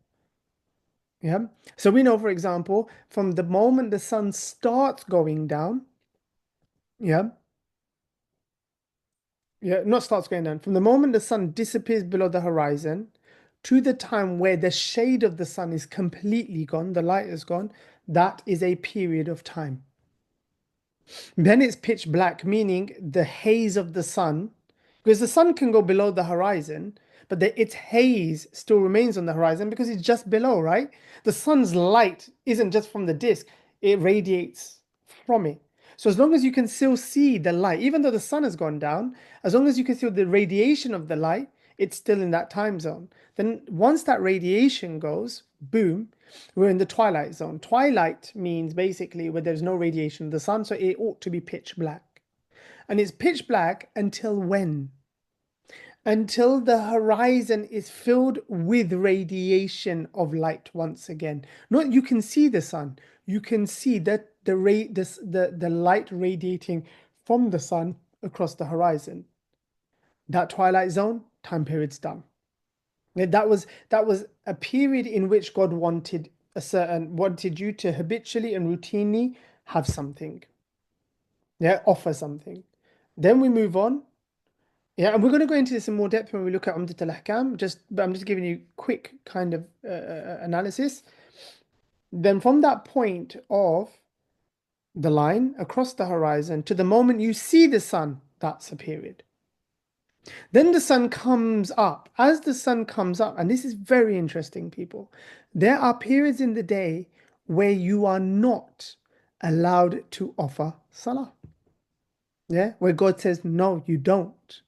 Yeah. So we know, for example, from the moment the sun starts going down, yeah, yeah, not starts going down. From the moment the sun disappears below the horizon to the time where the shade of the sun is completely gone, the light is gone, that is a period of time. Then it's pitch black, meaning the haze of the sun, because the sun can go below the horizon, but its haze still remains on the horizon because it's just below, right? The sun's light isn't just from the disk, it radiates from it. So as long as you can still see the light, even though the sun has gone down, as long as you can see the radiation of the light, it's still in that time zone. Then once that radiation goes, boom, we're in the twilight zone. Twilight means basically where there's no radiation of the sun, so it ought to be pitch black. And it's pitch black until when? Until the horizon is filled with radiation of light once again. Not you can see the sun, you can see that the light radiating from the sun across the horizon. That twilight zone, time period's done. That was a period in which God wanted you to habitually and routinely have something. Yeah, offer something. Then we move on. Yeah, and we're going to go into this in more depth when we look at Umdat al-Ahkam. But I'm just giving you quick kind of analysis. Then from that point of the line across the horizon to the moment you see the sun, that's a period. Then the sun comes up. As the sun comes up, and this is very interesting, people, there are periods in the day where you are not allowed to offer salah. Yeah, where God says, no, you don't.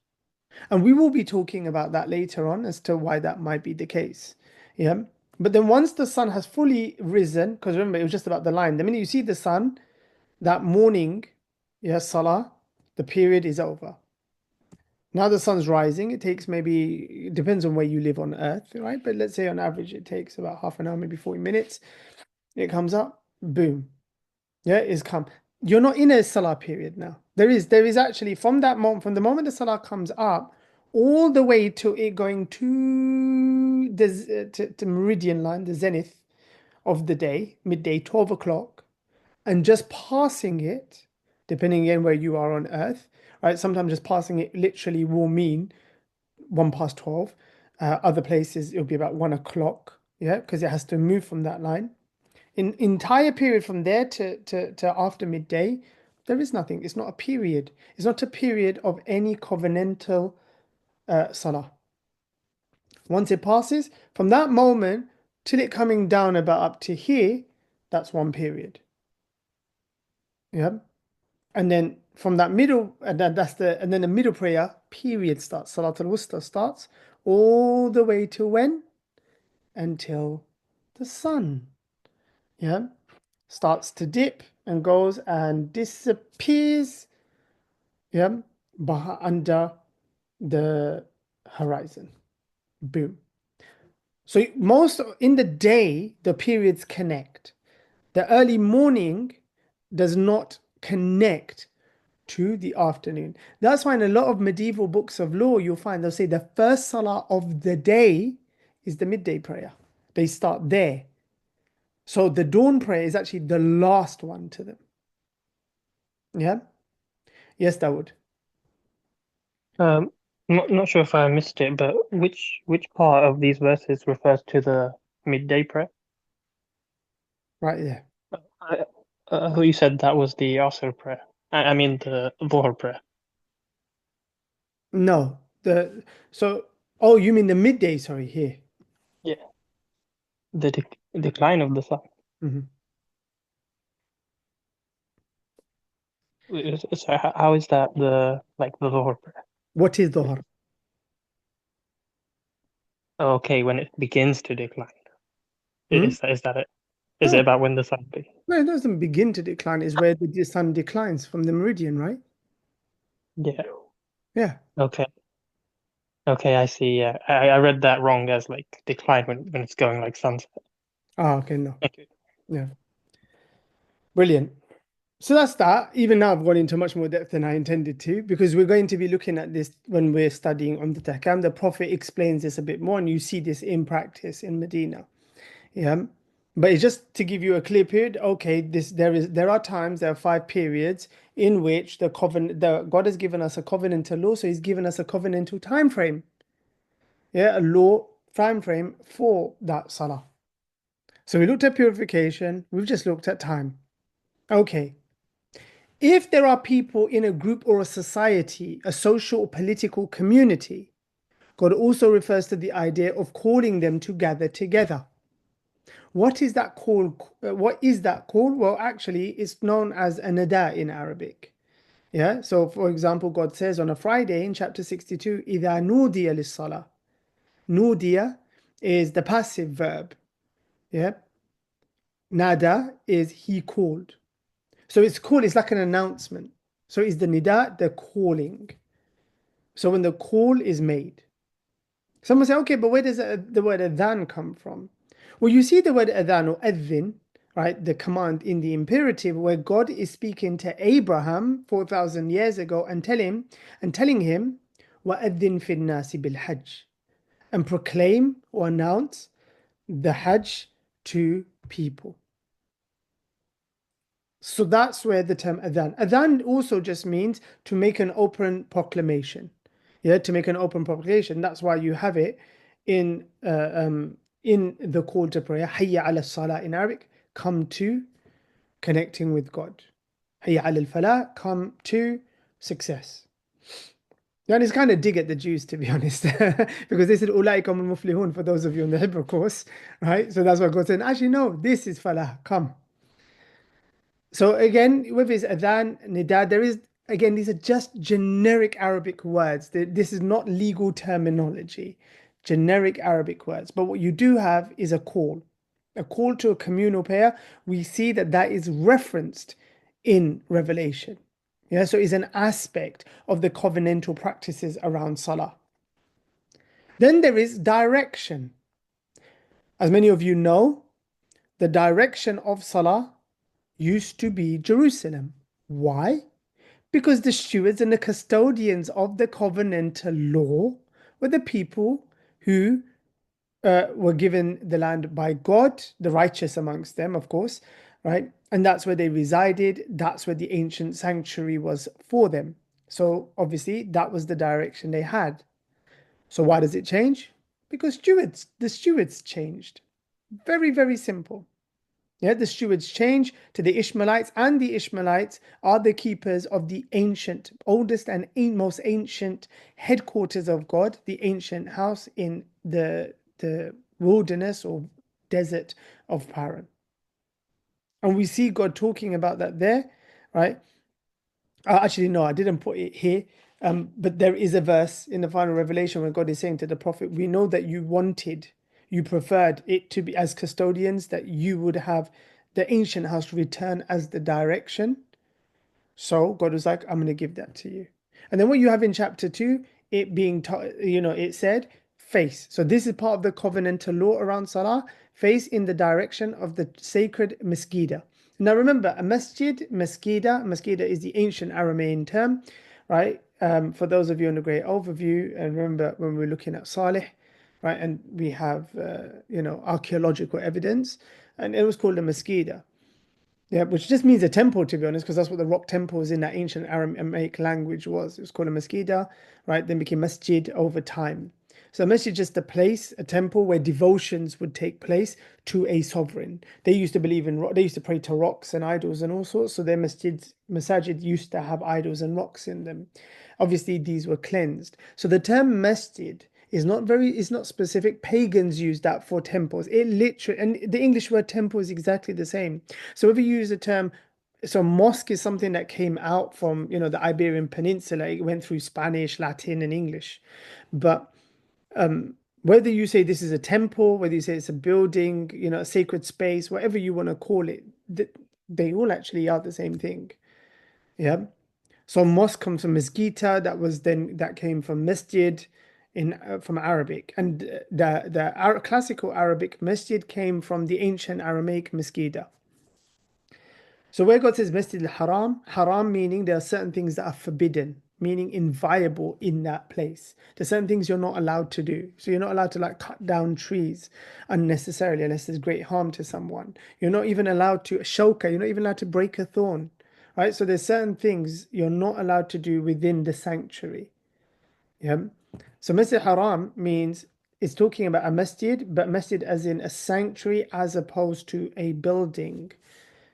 And we will be talking about that later on as to why that might be the case. Yeah. But then once the sun has fully risen, because remember, it was just about the line. The minute you see the sun that morning, yeah, salah, the period is over. Now the sun's rising. It takes maybe, it depends on where you live on Earth, right? But let's say on average, it takes about half an hour, maybe 40 minutes. It comes up, boom. Yeah, it's come. You're not in a salah period now. There is actually from that moment, from the moment the salah comes up, all the way to it going to to meridian line, the zenith of the day, midday, 12 o'clock, and just passing it, depending again where you are on Earth, right? Sometimes just passing it literally will mean 1 past 12. Other places it'll be about 1 o'clock, yeah, because it has to move from that line. In entire period from there to after midday, there is nothing. It's not a period. It's not a period of any covenantal salah. Once it passes, from that moment till it coming down about up to here, that's one period. Yeah. And then from that middle, and then the middle prayer period starts. Salatul Wusta starts all the way to when? Until the sun. Yeah. starts to dip and goes and disappears, yeah, under the horizon. Boom. So most in the day, the periods connect. The early morning does not connect to the afternoon. That's why in a lot of medieval books of law, you'll find they'll say the first salah of the day is the midday prayer. They start there. So the dawn prayer is actually the last one to them. Yeah? Yes, Dawood. Um, not sure if I missed it, but which part of these verses refers to the midday prayer? Right there. I, I thought you said that was the Asr prayer. I mean the Dhuhr prayer. No. So oh, you mean the midday, sorry, here. Yeah, the decline of the sun. Mhm. So how is that the like the Dhuhr prayer? What is Dhuhr? Okay, when it begins to decline. Hmm? Is that it? Is it No, about when the sun be? no, it doesn't begin to decline, is where the sun declines from the meridian, right? Yeah. Yeah. Okay. Okay, I see. Yeah, I read that wrong as like decline when it's going like sunset. Ah, okay, no. Okay. Yeah. Brilliant. So that's that. Even now, I've gone into much more depth than I intended to, because we're going to be looking at this when we're studying on the Takam. The Prophet explains this a bit more, and you see this in practice in Medina. Yeah. But it's just to give you a clear period. Okay, there are times, there are 5 periods in which the God has given us a covenantal law, so He's given us a covenantal time frame. Yeah, a law time frame for that salah. So we looked at purification, we've just looked at time. Okay. If there are people in a group or a society, a social or political community, God also refers to the idea of calling them to gather together. What is that call? What is that call? Well, actually, it's known as a nida in Arabic. Yeah. So, for example, God says on a Friday in chapter 62, إِذَا نُودِيَ لِلصَّلَاةِ. Nudiya is the passive verb. Yeah. Nada is he called. So it's call, it's like an announcement. So is the nida, the calling. So when the call is made. Someone say, okay, but where does the word adhan come from? Well, you see the word adhan or adhin, right? The command in the imperative where God is speaking to Abraham 4,000 years ago and telling him, وَأَذِّن فِي النَّاسِ بِالْحَجِّ, and proclaim or announce the Hajj to people. So that's where the term adhan. Adhan also just means to make an open proclamation. Yeah, to make an open proclamation. That's why you have it in the call to prayer. Hayya ala salah in Arabic, come to connecting with God. Hayya ala falah, come to success. And it's kind of dig at the Jews, to be honest, because they said ulaika humul muflihun for those of you on the Hebrew course, right? So that's what God said. Actually, no, this is falah, come. So again, with his adhan, nida, there is, again, these are just generic Arabic words. This is not legal terminology, generic Arabic words. But what you do have is a call to a communal prayer. We see that that is referenced in Revelation. Yeah, so it's an aspect of the covenantal practices around Salah. Then there is direction. As many of you know, the direction of Salah used to be Jerusalem. Why? Because the stewards and the custodians of the covenantal law were the people who were given the land by God, the righteous amongst them, of course, right? And that's where they resided. That's where the ancient sanctuary was for them. So obviously, that was the direction they had. So why does it change? Because the stewards changed. Very, very simple. Yeah, the stewards change to the Ishmaelites, and the Ishmaelites are the keepers of the ancient, oldest and most ancient headquarters of God, the ancient house in the wilderness or desert of Paran. And we see God talking about that there, right? Actually, no, I didn't put it here. But there is a verse in the final revelation where God is saying to the prophet, we know that you preferred it to be as custodians, that you would have the ancient house return as the direction. So God was like, I'm going to give that to you. And then what you have in chapter 2, it being, it said face. So this is part of the covenantal law around Salah, face in the direction of the sacred masjida. Now remember, a masjida is the ancient Aramean term, right? For those of you on the great overview, and remember when we were looking at Salih, right? And we have, archaeological evidence, and it was called a masjida. Yeah, which just means a temple, to be honest, because that's what the rock temples in that ancient Aramaic language was. It was called a masjida, right? Then became masjid over time. So a masjid is just a place, a temple where devotions would take place to a sovereign. They used to believe in, they used to pray to rocks and idols and all sorts. So their masajid used to have idols and rocks in them. Obviously, these were cleansed. So the term masjid is not specific. Pagans use that for temples. It literally, and the English word temple is exactly the same. So if you use the term, so mosque is something that came out from, the Iberian Peninsula. It went through Spanish, Latin, and English. But whether you say this is a temple, whether you say it's a building, a sacred space, whatever you want to call it, they all actually are the same thing. Yeah. So mosque comes from mesquita, that came from masjid from Arabic, and the classical Arabic masjid came from the ancient Aramaic mesquita. So where God says Masjid al-Haram, haram meaning there are certain things that are forbidden, meaning inviolable in that place. There's certain things you're not allowed to do. So you're not allowed to cut down trees unnecessarily unless there's great harm to someone. You're not even allowed to showka, you're not even allowed to break a thorn. Right? So there's certain things you're not allowed to do within the sanctuary. Yeah. So Masjid Haram means it's talking about a masjid, but masjid as in a sanctuary as opposed to a building.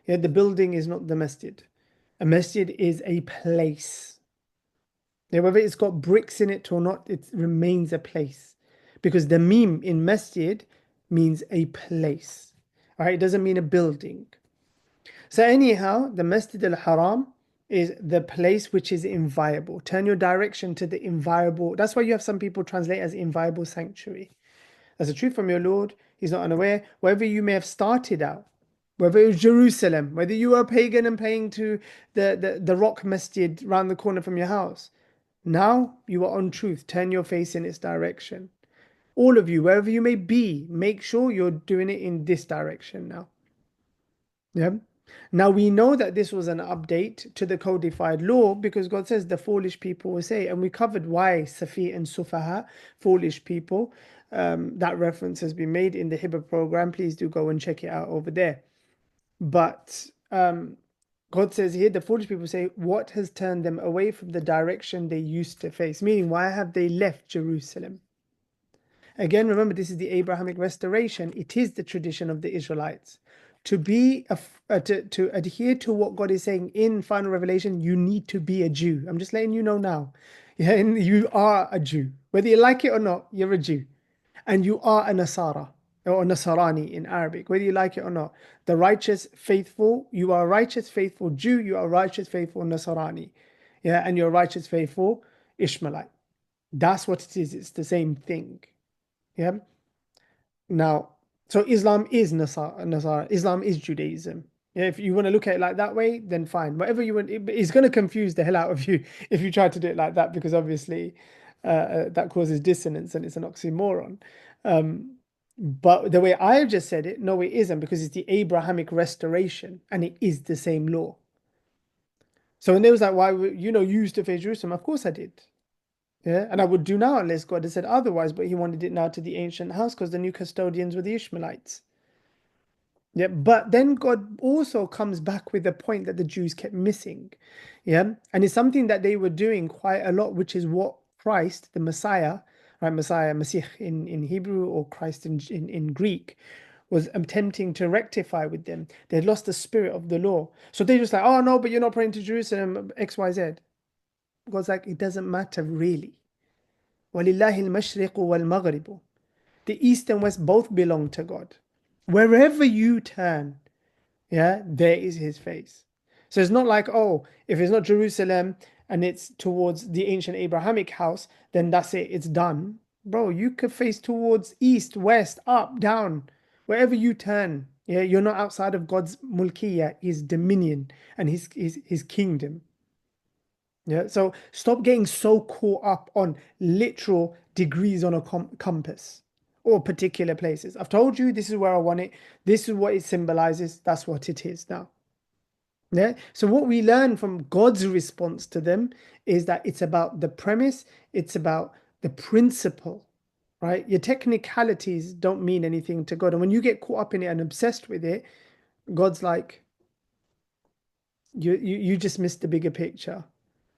Yeah, the building is not the masjid. A masjid is a place. Yeah, whether it's got bricks in it or not, it remains a place. Because the meme in masjid means a place. All right, it doesn't mean a building. So anyhow, the Masjid al-Haram is the place which is inviolable. Turn your direction to the inviolable. That's why you have some people translate as inviolable sanctuary. As a truth from your Lord, He's not unaware. Wherever you may have started out, whether it was Jerusalem, whether you were a pagan and praying to the rock masjid round the corner from your house, now you are on truth. Turn your face in its direction. All of you, wherever you may be, make sure you're doing it in this direction now. Yeah. Now we know that this was an update to the codified law because God says the foolish people will say, and we covered why Safi and Sufaha, foolish people, that reference has been made in the Hibber program. Please do go and check it out over there. But God says here, the foolish people say, what has turned them away from the direction they used to face? Meaning, why have they left Jerusalem? Again, remember, this is the Abrahamic restoration. It is the tradition of the Israelites. To adhere to what God is saying in final revelation, you need to be a Jew. I'm just letting you know now. Yeah, and you are a Jew. Whether you like it or not, you're a Jew. And you are a Nasara or Nasarani in Arabic, whether you like it or not. The righteous, faithful, you are a righteous, faithful Jew, you are a righteous, faithful Nasarani. Yeah, and you're a righteous, faithful Ishmaelite. That's what it is. It's the same thing. Yeah. Now, so Islam is Nasara. Islam is Judaism. Yeah, if you want to look at it like that way, then fine. Whatever you want, it's going to confuse the hell out of you if you try to do it like that, because obviously that causes dissonance and it's an oxymoron. But the way I've just said it, no, it isn't, because it's the Abrahamic restoration and it is the same law. So when they was like, why you used to face Jerusalem? Of course I did. Yeah, and I would do now unless God had said otherwise, but He wanted it now to the ancient house because the new custodians were the Ishmaelites. Yeah, but then God also comes back with the point that the Jews kept missing. Yeah, and it's something that they were doing quite a lot, which is what Christ, the Messiah, right, Masih in Hebrew, or Christ in Greek, was attempting to rectify with them. They had lost the spirit of the law. So they just like, oh no, but you're not praying to Jerusalem, XYZ. God's like, it doesn't matter really. وَلِلَّهِ الْمَشْرِقُ وَالْمَغْرِبُ. The east and west both belong to God. Wherever you turn, yeah, there is His face. So it's not like, oh, if it's not Jerusalem and it's towards the ancient Abrahamic house, then that's it, it's done. Bro, you could face towards east, west, up, down, wherever you turn. Yeah, you're not outside of God's mulkiyah, his dominion and his kingdom. Yeah, so stop getting so caught up on literal degrees on a compass or particular places. I've told you this is where I want it. This is what it symbolizes. That's what it is now. Yeah. So what we learn from God's response to them is that it's about the premise, it's about the principle, right? Your technicalities don't mean anything to God. And when you get caught up in it and obsessed with it, God's like, you just missed the bigger picture.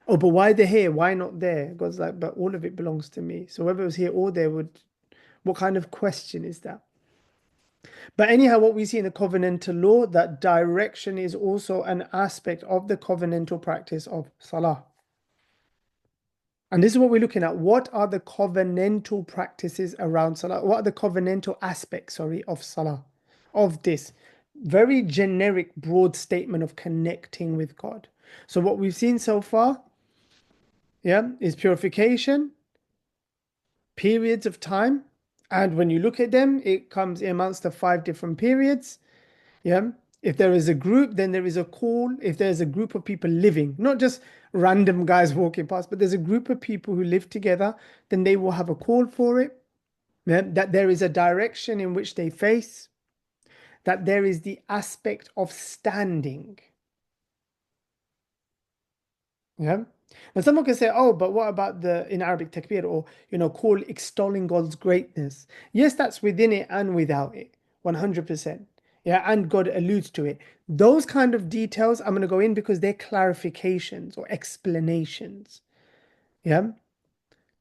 Oh, but why they're here? Why not there? God's like, but all of it belongs to me. So whether it was here or there what kind of question is that? But anyhow, what we see in the covenantal law, that direction is also an aspect of the covenantal practice of Salah. And this is what we're looking at. What are the covenantal practices around Salah? What are the covenantal aspects, of Salah? Of this very generic, broad statement of connecting with God. So what we've seen so far, yeah, is purification, periods of time. And when you look at them, it comes in amongst the 5 different periods. Yeah. If there is a group, then there is a call. If there's a group of people living, not just random guys walking past, but there's a group of people who live together, then they will have a call for it. Yeah? That there is a direction in which they face, that there is the aspect of standing. Yeah. Now someone can say, oh, but what about the in Arabic takbir or call extolling God's greatness? Yes, that's within it and without it, 100%. Yeah, and God alludes to it. Those kind of details I'm going to go in because they're clarifications or explanations. Yeah.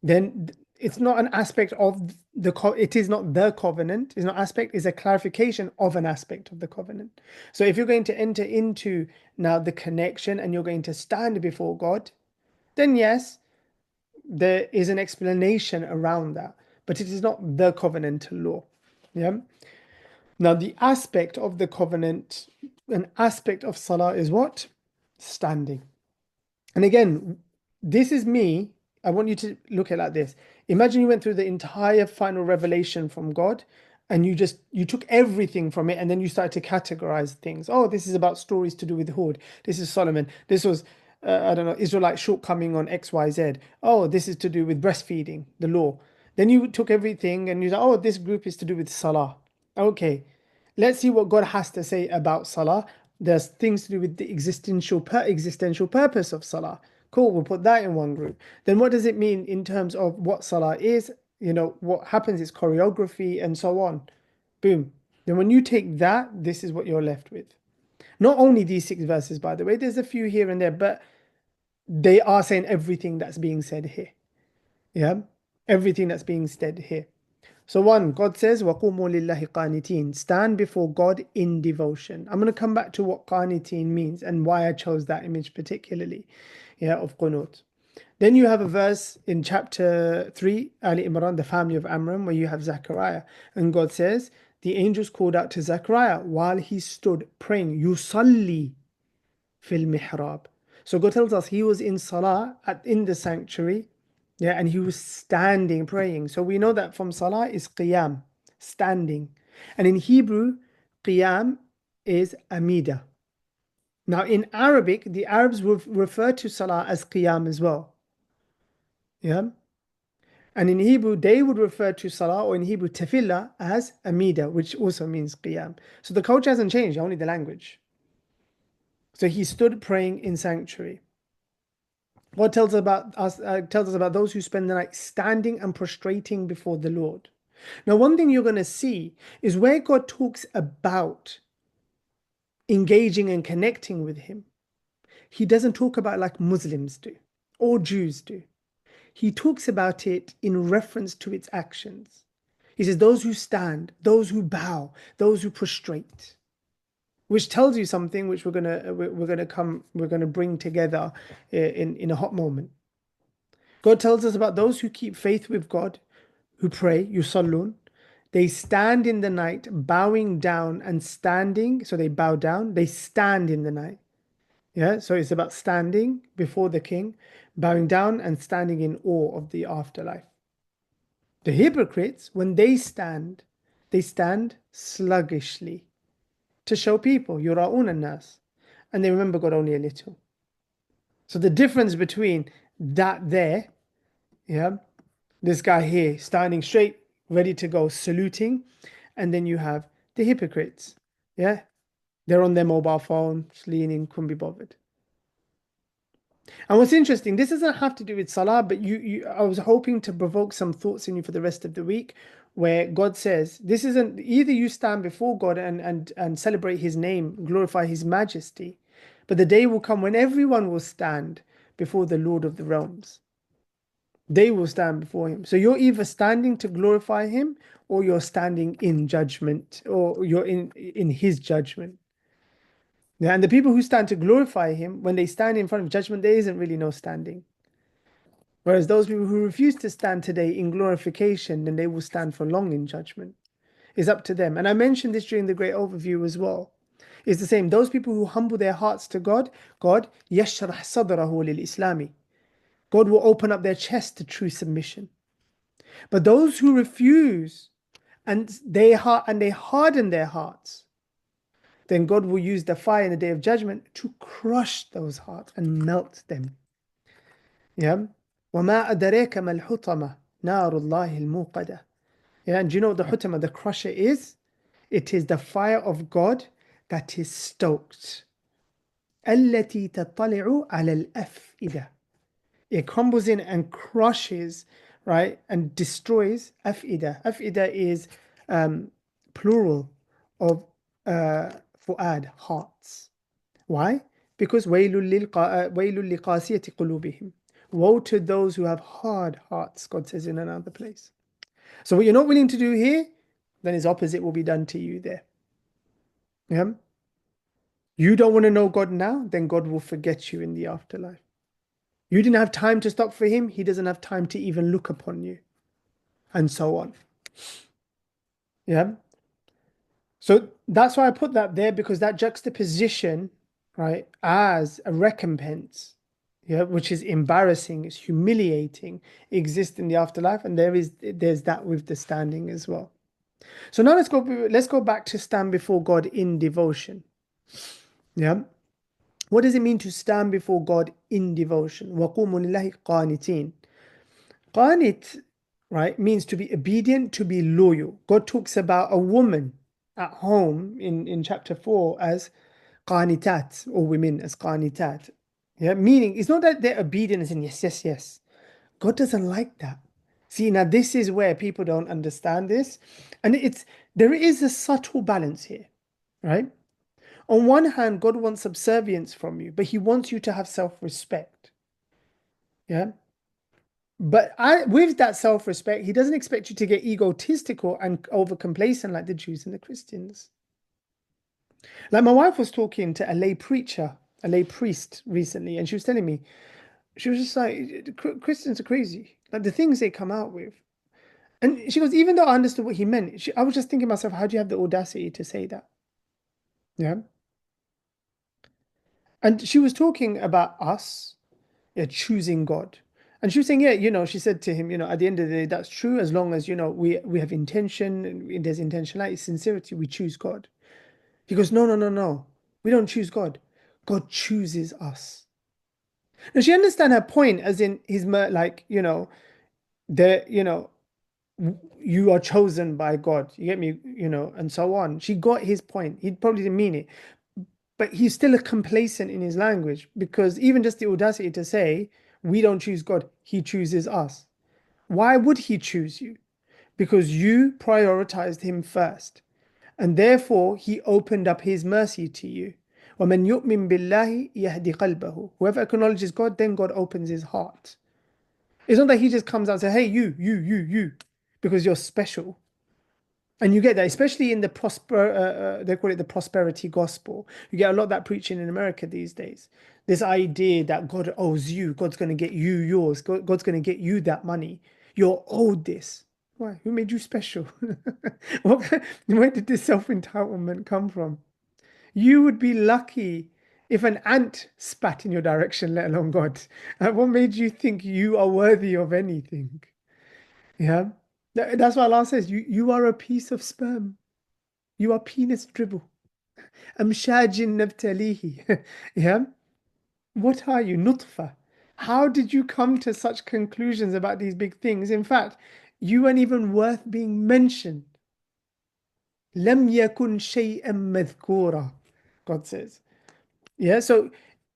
Then it's not an aspect of it is not the covenant. It's not aspect, is a clarification of an aspect of the covenant. So if you're going to enter into now the connection and you're going to stand before God, then yes, there is an explanation around that, but it is not the covenantal law. Yeah. Now, the aspect of the covenant, an aspect of Salah is what? Standing. And again, this is me. I want you to look at it like this. Imagine you went through the entire final revelation from God and you took everything from it and then you started to categorize things. Oh, this is about stories to do with Hud. This is Solomon. This was, I don't know, Israelite shortcoming on XYZ. Oh, this is to do with breastfeeding, the law. Then you took everything and you said, oh, this group is to do with Salah. Okay, let's see what God has to say about Salah. There's things to do with the existential purpose of Salah. Cool, we'll put that in one group. Then what does it mean in terms of what Salah is? What happens is choreography and so on. Boom. Then when you take that, this is what you're left with. Not only these 6 verses, by the way, there's a few here and there, but they are saying everything that's being said here. Yeah? Everything that's being said here. So 1, God says, وَقُومُوا لِلَّهِ قَانِتِينَ. Stand before God in devotion. I'm going to come back to what qanitin means and why I chose that image particularly, of qunut. Then you have a verse in chapter 3, Ali Imran, the family of Amram, where you have Zechariah. And God says, the angels called out to Zechariah while he stood praying, yusalli fil mihrab. So God tells us he was in salah, in the sanctuary, and he was standing praying. So we know that from salah is qiyam, standing. And in Hebrew, qiyam is amida. Now in Arabic, the Arabs would refer to salah as qiyam as well. Yeah. And in Hebrew, they would refer to salah, or in Hebrew, tefillah, as amida, which also means qiyam. So the culture hasn't changed, only the language. So he stood praying in sanctuary. God tells us about those who spend the night standing and prostrating before the Lord. Now, one thing you're going to see is where God talks about engaging and connecting with Him, He doesn't talk about it like Muslims do or Jews do. He talks about it in reference to its actions. He says, those who stand, those who bow, those who prostrate, which tells you something which we're gonna bring together in a hot moment. God tells us about those who keep faith with God, who pray, yusallun. They stand in the night, bowing down and standing. So they bow down, they stand in the night. Yeah, so it's about standing before the king, bowing down and standing in awe of the afterlife. The hypocrites, when they stand sluggishly. to show people, yura'un an-nas, and they remember God only a little. So the difference between that there, yeah, this guy here standing straight, ready to go, saluting, and then you have the hypocrites, yeah, they're on their mobile phone, leaning, couldn't be bothered. And what's interesting, this doesn't have to do with Salah, but I was hoping to provoke some thoughts in you for the rest of the week, where God says, this isn't either you stand before God and celebrate His name, glorify His majesty, but the day will come when everyone will stand before the Lord of the realms. They will stand before Him. So you're either standing to glorify Him, or you're standing in judgment, or you're in His judgment. Yeah, and the people who stand to glorify Him, when they stand in front of judgment, there isn't really no standing. Whereas those people who refuse to stand today in glorification, then they will stand for long in judgment. It's up to them. And I mentioned this during the great overview as well. It's the same. Those people who humble their hearts to God, God, يَشْرَحْ صَدْرَهُ لِلْإِسْلَامِ. God will open up their chest to true submission. But those who refuse and they harden their hearts, then God will use the fire in the day of judgment to crush those hearts and melt them. Yeah. وَمَا أَدَرَيْكَ مَا الْحُطَمَةُ نَارُ اللَّهِ الْمُوقَدَةُ. Yeah, and do you know what the hutama, the crusher is? It is the fire of God that is stoked. التي تطلع على الأفئدة. It crumbles in and crushes, right, and destroys أفئدة. أفئدة is plural of fu'ad, hearts. Why? Because وَيْلٌ لِقَاسِيَةِ قُلُوبِهِمْ. Woe to those who have hard hearts, God says in another place. So what you're not willing to do here, then His opposite will be done to you there. Yeah? You don't want to know God now, then God will forget you in the afterlife. You didn't have time to stop for Him, He doesn't have time to even look upon you. And so on. Yeah? So that's why I put that there, because that juxtaposition, right, as a recompense, yeah, which is embarrassing, it's humiliating, exists in the afterlife, and there's that with the standing as well. So now let's go back to stand before God in devotion. Yeah. What does it mean to stand before God in devotion? وَقُومُوا لِلَّهِ قَانِتِينَ. Qanit, right, means to be obedient, to be loyal. God talks about a woman at home in chapter 4 as qanitat, or women as qanitat. Yeah, meaning it's not that they're obedient as in yes, yes, yes. God doesn't like that. See, now this is where people don't understand this. And there is a subtle balance here, right? On one hand, God wants subservience from you, but He wants you to have self-respect. Yeah. But with that self-respect, He doesn't expect you to get egotistical and over complacent like the Jews and the Christians. Like my wife was talking to a lay preacher, a lay priest recently, and she was telling me, she was just like, Christians are crazy. Like the things they come out with. And she goes, even though I understood what he meant, I was just thinking to myself, how do you have the audacity to say that? Yeah. And she was talking about us, yeah, choosing God. And she was saying, yeah, she said to him, at the end of the day, that's true, as long as, we have intention, and there's intentionality, sincerity, we choose God. He goes, no, no, no, no. We don't choose God. God chooses us. Now she understand her point, as in he's like, you are chosen by God. You get me, and so on. She got his point. He probably didn't mean it. But he's still complacent in his language, because even just the audacity to say, we don't choose God, He chooses us. Why would He choose you? Because you prioritized Him first. And therefore, He opened up His mercy to you. وَمَنْ يُؤْمِن بِاللَّهِ يَهْدِ قَلْبَهُ. Whoever acknowledges God, then God opens his heart. It's not that He just comes out and says, hey, you, because you're special. And you get that, especially in the they call it the prosperity gospel. You get a lot of that preaching in America these days. This idea that God owes you, God's going to get you yours, God's going to get you that money. You're owed this. Why? Who made you special? Where did this self-entitlement come from? You would be lucky if an ant spat in your direction, let alone God. What made you think you are worthy of anything? Yeah. That's why Allah says, you are a piece of sperm. You are penis dribble. أمشاج نبتليه. Yeah. What are you? Nutfa. How did you come to such conclusions about these big things? In fact, you weren't even worth being mentioned. لم يكن شيئا مذكورا, God says. Yeah, so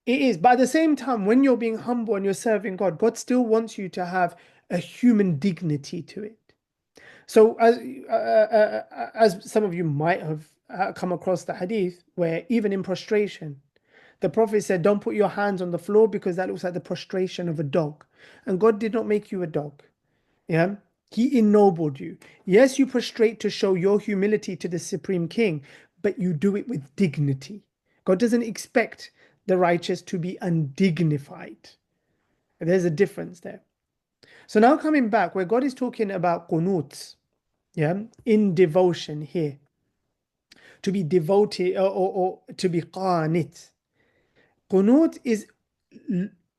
it is. But at the same time, when you're being humble and you're serving God, God still wants you to have a human dignity to it. So as some of you might have come across the hadith, where even in prostration, the Prophet said, don't put your hands on the floor because that looks like the prostration of a dog. And God did not make you a dog. Yeah. He ennobled you. Yes, you prostrate to show your humility to the Supreme King, but you do it with dignity. God doesn't expect the righteous to be undignified. There's a difference there. So now coming back, where God is talking about qunut, yeah, in devotion here, to be devoted or to be qanit. Qunut is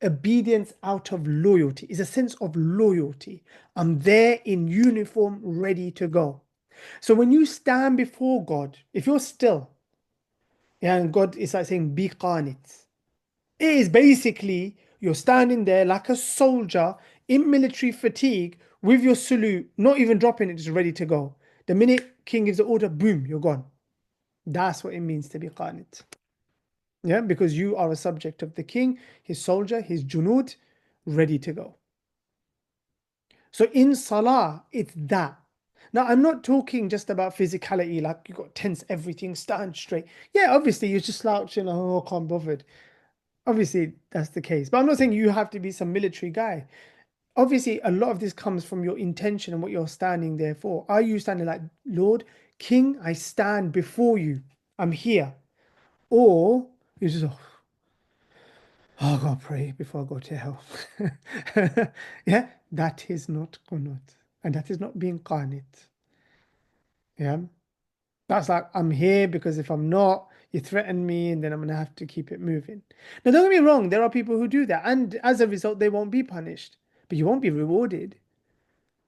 obedience out of loyalty, is a sense of loyalty. I'm there in uniform, ready to go. So when you stand before God, if you're still, yeah, and God is like saying, be qanit. It is basically you're standing there like a soldier in military fatigue with your salute, not even dropping it, just ready to go. The minute king gives the order, boom, you're gone. That's what it means to be qanit. Yeah, because you are a subject of the king, his soldier, his junud, ready to go. So in salah, it's that. Now, I'm not talking just about physicality, like you got tense everything, stand straight. Yeah, obviously you're just slouching, oh, I can't bothered. Obviously, that's the case. But I'm not saying you have to be some military guy. Obviously, a lot of this comes from your intention and what you're standing there for. Are you standing like, Lord, King, I stand before you. I'm here. Or you just, oh, I gotta pray before I go to hell. Yeah, that is not qunut. And that is not being qanit. Yeah. That's like, I'm here because if I'm not, you threaten me and then I'm going to have to keep it moving. Now, don't get me wrong, there are people who do that. And as a result, they won't be punished, but you won't be rewarded.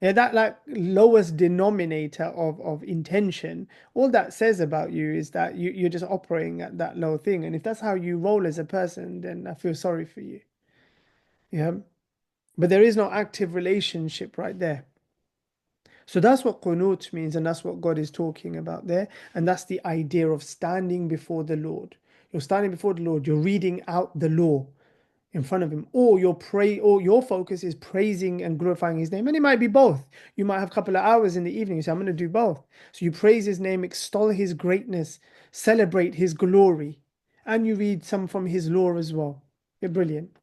Yeah, that like lowest denominator of intention, all that says about you is that you're just operating at that low thing. And if that's how you roll as a person, then I feel sorry for you. Yeah. But there is no active relationship right there. So that's what qunut means, and that's what God is talking about there. And that's the idea of standing before the Lord. You're standing before the Lord, you're reading out the law in front of him, or or your focus is praising and glorifying his name. And it might be both. You might have a couple of hours in the evening, you say, I'm going to do both. So you praise his name, extol his greatness, celebrate his glory, and you read some from his law as well. You're brilliant.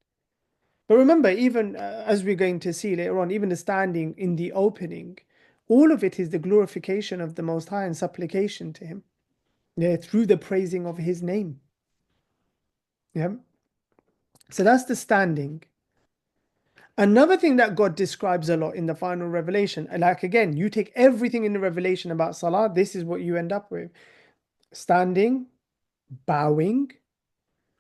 But remember, even as we're going to see later on, even the standing in the opening, all of it is the glorification of the Most High and supplication to Him. Yeah, through the praising of His name. Yeah. So that's the standing. Another thing that God describes a lot in the final revelation, and like again, you take everything in the revelation about Salah, this is what you end up with. Standing, bowing,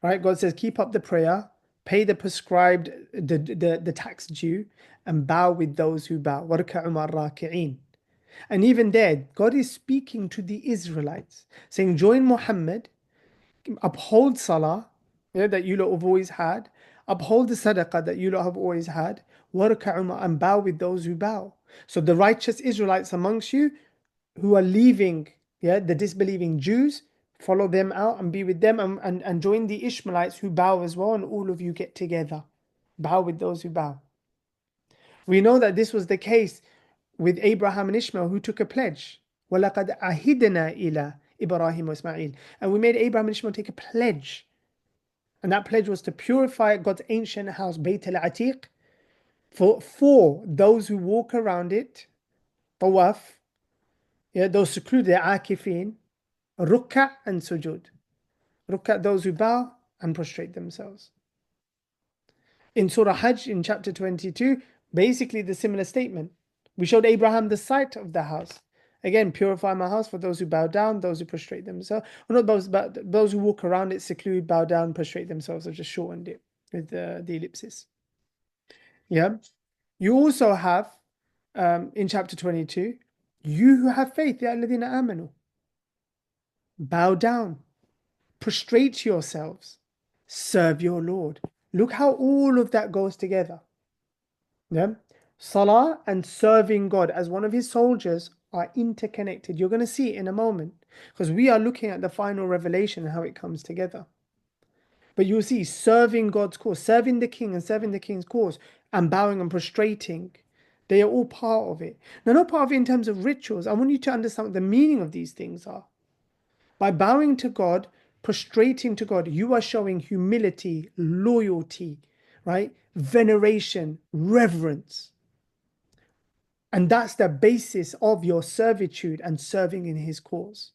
right? God says, keep up the prayer, pay the prescribed, the tax due, and bow with those who bow. وَارْكَعُوا مَعَ الرَّاكِعِينَ. And even there, God is speaking to the Israelites, saying, join Muhammad, uphold Salah, yeah, that you lot have always had, uphold the Sadaqah that you lot have always had, وَارْكَعُوا مَعَ, and bow with those who bow. So the righteous Israelites amongst you who are leaving, yeah, the disbelieving Jews, follow them out and be with them, and join the Ishmaelites who bow as well, and all of you get together. Bow with those who bow. We know that this was the case with Abraham and Ishmael, who took a pledge. وَلَقَدْ عَهِدْنَا إِلَىٰ إِبْرَاهِيمَ وَإِسْمَاعِيلَ. And we made Abraham and Ishmael take a pledge. And that pledge was to purify God's ancient house, Bayt al-Atiq, for those who walk around it, tawaf, yeah, those secluded, akifin, ruk'a and sujud. Ruk'a, those who bow and prostrate themselves. In Surah Hajj, in chapter 22, basically the similar statement. We showed Abraham the site of the house. Again, purify my house for those who bow down, those who prostrate themselves. Well, not those, but those who walk around it, seclude, bow down, prostrate themselves. I've just shortened it with the ellipsis. Yeah. You also have, in chapter 22, you who have faith, ya alladhina amanu, bow down. prostrate yourselves, serve your Lord. Look how all of that goes together. Yeah. Salah and serving God as one of his soldiers are interconnected. You're going to see it in a moment because we are looking at the final revelation and how it comes together. But you'll see serving God's cause, serving the king and serving the king's cause, and bowing and prostrating. They are all part of it. Now, not part of it in terms of rituals. I want you to understand what the meaning of these things are. By bowing to God, prostrating to God, you are showing humility, loyalty, right? Veneration, reverence. And that's the basis of your servitude and serving in his cause.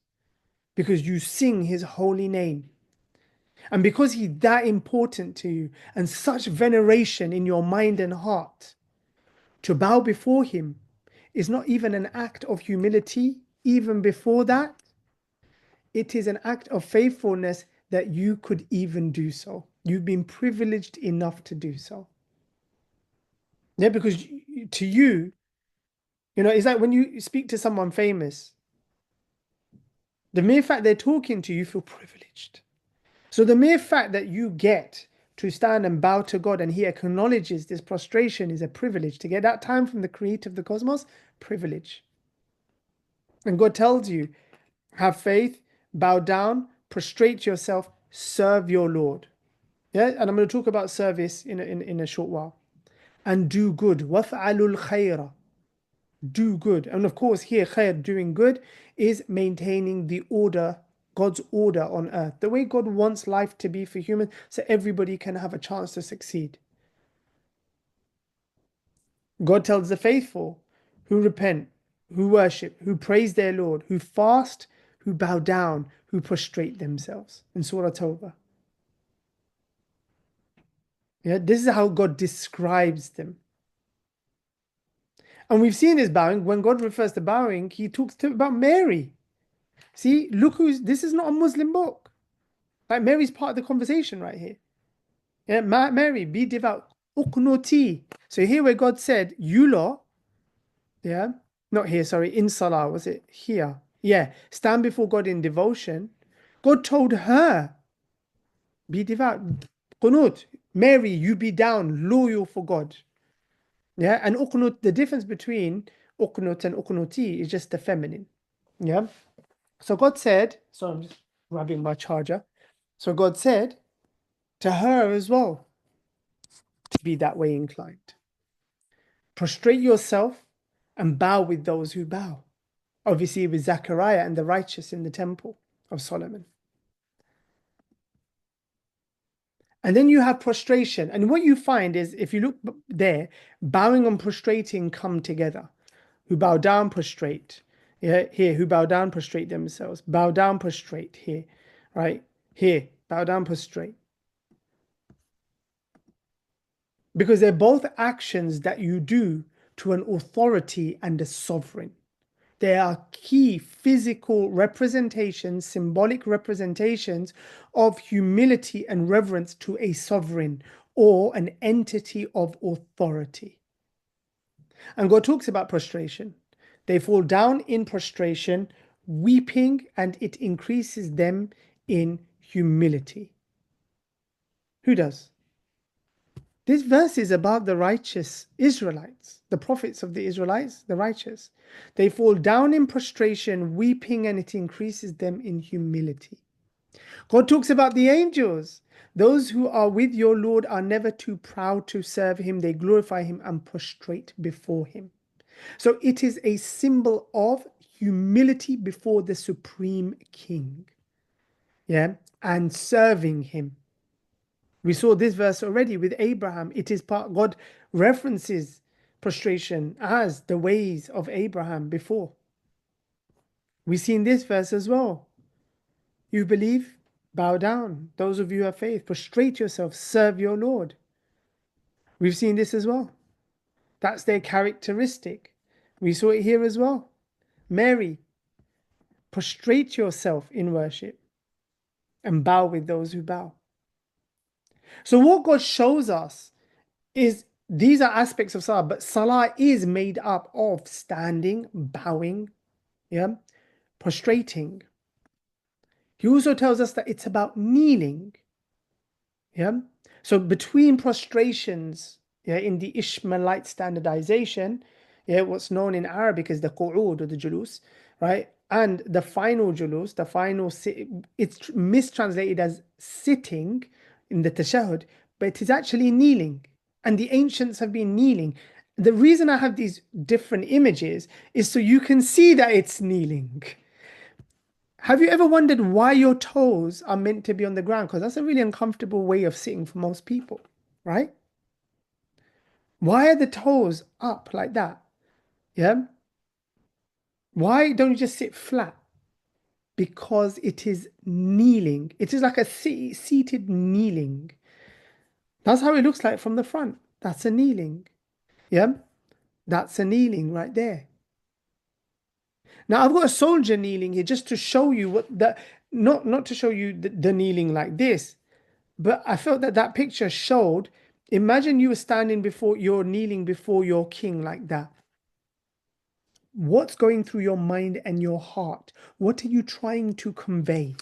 Because you sing his holy name. And because he's that important to you and such veneration in your mind and heart, to bow before him is not even an act of humility. Even before that, it is an act of faithfulness that you could even do so. You've been privileged enough to do so. Yeah, because to you, it's like when you speak to someone famous, the mere fact they're talking to you, you feel privileged. So the mere fact that you get to stand and bow to God and he acknowledges this prostration is a privilege. To get that time from the creator of the cosmos, privilege. And God tells you, have faith, bow down, prostrate yourself, serve your Lord. Yeah, and I'm going to talk about service in a short while. And do good. وَفْعَلُوا الْخَيْرَ. Do good. And of course, here, khair, doing good, is maintaining the order, God's order on earth. The way God wants life to be for humans, so everybody can have a chance to succeed. God tells the faithful who repent, who worship, who praise their Lord, who fast, who bow down, who prostrate themselves. In Surah Tawbah. Yeah, this is how God describes them. And we've seen this bowing. When God refers to bowing, he talks about Mary. See, look this is not a Muslim book. Like Mary's part of the conversation right here. Yeah, Mary, be devout. Uqnuti. So here where God said, you lot, yeah, not here, sorry, in Salah, was it here? Yeah, stand before God in devotion. God told her, be devout. Qunut, Mary, you be down, loyal for God. Yeah, and uqnut, the difference between uqnut and uqnuti is just the feminine. Yeah. So God said, so I'm just grabbing my charger. So God said to her as well to be that way inclined. Prostrate yourself and bow with those who bow. Obviously, with Zechariah and the righteous in the temple of Solomon. And then you have prostration. And what you find is, if you look there, bowing and prostrating come together. Who bow down, prostrate. Yeah, here, who bow down, prostrate themselves. Bow down, prostrate. Here, right? Here, bow down, prostrate. Because they're both actions that you do to an authority and a sovereign. They are key physical representations, symbolic representations of humility and reverence to a sovereign or an entity of authority. And God talks about prostration. They fall down in prostration, weeping, and it increases them in humility. Who does? This verse is about the righteous Israelites, the prophets of the Israelites, the righteous. They fall down in prostration, weeping, and it increases them in humility. God talks about the angels. Those who are with your Lord are never too proud to serve him. They glorify him and prostrate before him. So it is a symbol of humility before the supreme king. Yeah, and serving him. We saw this verse already with Abraham. It is part, God references prostration as the ways of Abraham before. We see in this verse as well. You believe? Bow down. Those of you who have faith, prostrate yourself, serve your Lord. We've seen this as well. That's their characteristic. We saw it here as well. Mary, prostrate yourself in worship and bow with those who bow. So what God shows us is these are aspects of Salah, but Salah is made up of standing, bowing, yeah, prostrating, He also tells us that it's about kneeling. Yeah. So between prostrations, yeah, in the Ishmaelite standardization, yeah, what's known in Arabic as the qu'ud or the julus, right? And the final julus, the final it's mistranslated as sitting in the tashahhud, but it is actually kneeling. And the ancients have been kneeling. The reason I have these different images is so you can see that it's kneeling. Have you ever wondered why your toes are meant to be on the ground? Because that's a really uncomfortable way of sitting for most people, right? Why are the toes up like that? Yeah. Why don't you just sit flat? Because it is kneeling. It is like a seated kneeling. That's how it looks like from the front. That's a kneeling. Yeah. That's a kneeling right there. Now I've got a soldier kneeling here just to show you what that, not to show you the kneeling like this. But I felt that that picture showed, imagine you were standing before, you're kneeling before your king like that. What's going through your mind and your heart? What are you trying to convey?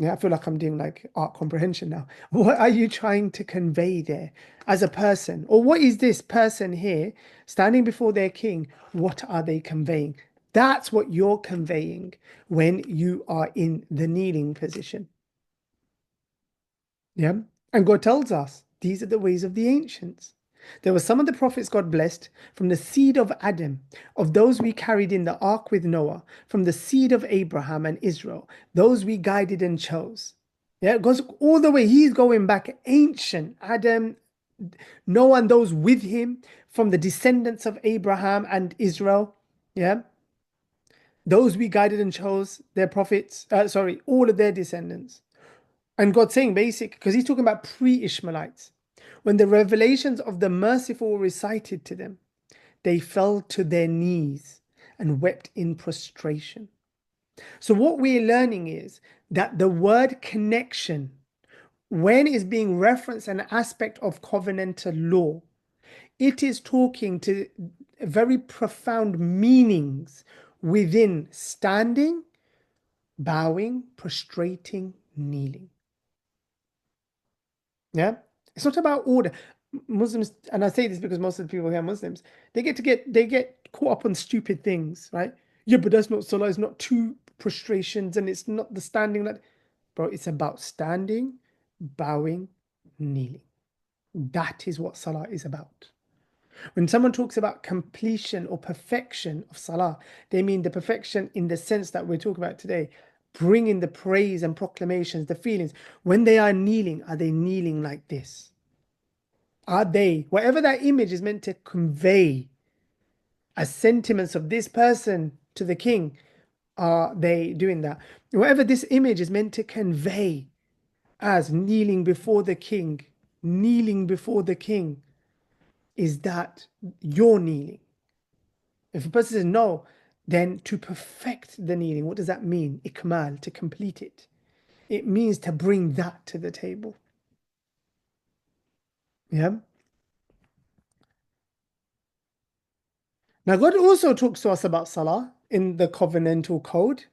Yeah, I feel like I'm doing like art comprehension now. What are you trying to convey there as a person? Or what is this person here standing before their king? What are they conveying? That's what you're conveying when you are in the kneeling position. Yeah. And God tells us these are the ways of the ancients. There were some of the prophets God blessed from the seed of Adam, of those we carried in the ark with Noah, from the seed of Abraham and Israel, those we guided and chose. Yeah, it goes all the way. He's going back ancient. Adam, Noah, and those with him, from the descendants of Abraham and Israel. Yeah. Those we guided and chose, their prophets, all of their descendants. And God saying basic, because he's talking about pre-Ishmaelites. When the revelations of the merciful were recited to them, they fell to their knees and wept in prostration. So what we're learning is that the word connection, when it's being referenced an aspect of covenantal law, it is talking to very profound meanings within standing, bowing, prostrating, kneeling. Yeah, it's not about order. Muslims, and I say this because most of the people here are Muslims, they get caught up on stupid things, right? Yeah, but that's not salah. It's not two prostrations, and it's not the standing. That, bro, it's about standing, bowing, kneeling. That is what salah is about. When someone talks about completion or perfection of salah, they mean the perfection in the sense that we're talking about today, bringing the praise and proclamations, the feelings. When they are they kneeling like this? Are they, whatever that image is meant to convey as sentiments of this person to the king, are they doing that? Whatever this image is meant to convey as kneeling before the king, kneeling before the king, is that you're kneeling? If a person says no, then to perfect the kneeling, what does that mean? Ikmal, to complete it. It means to bring that to the table. Yeah. Now, God also talks to us about salah in the covenantal code.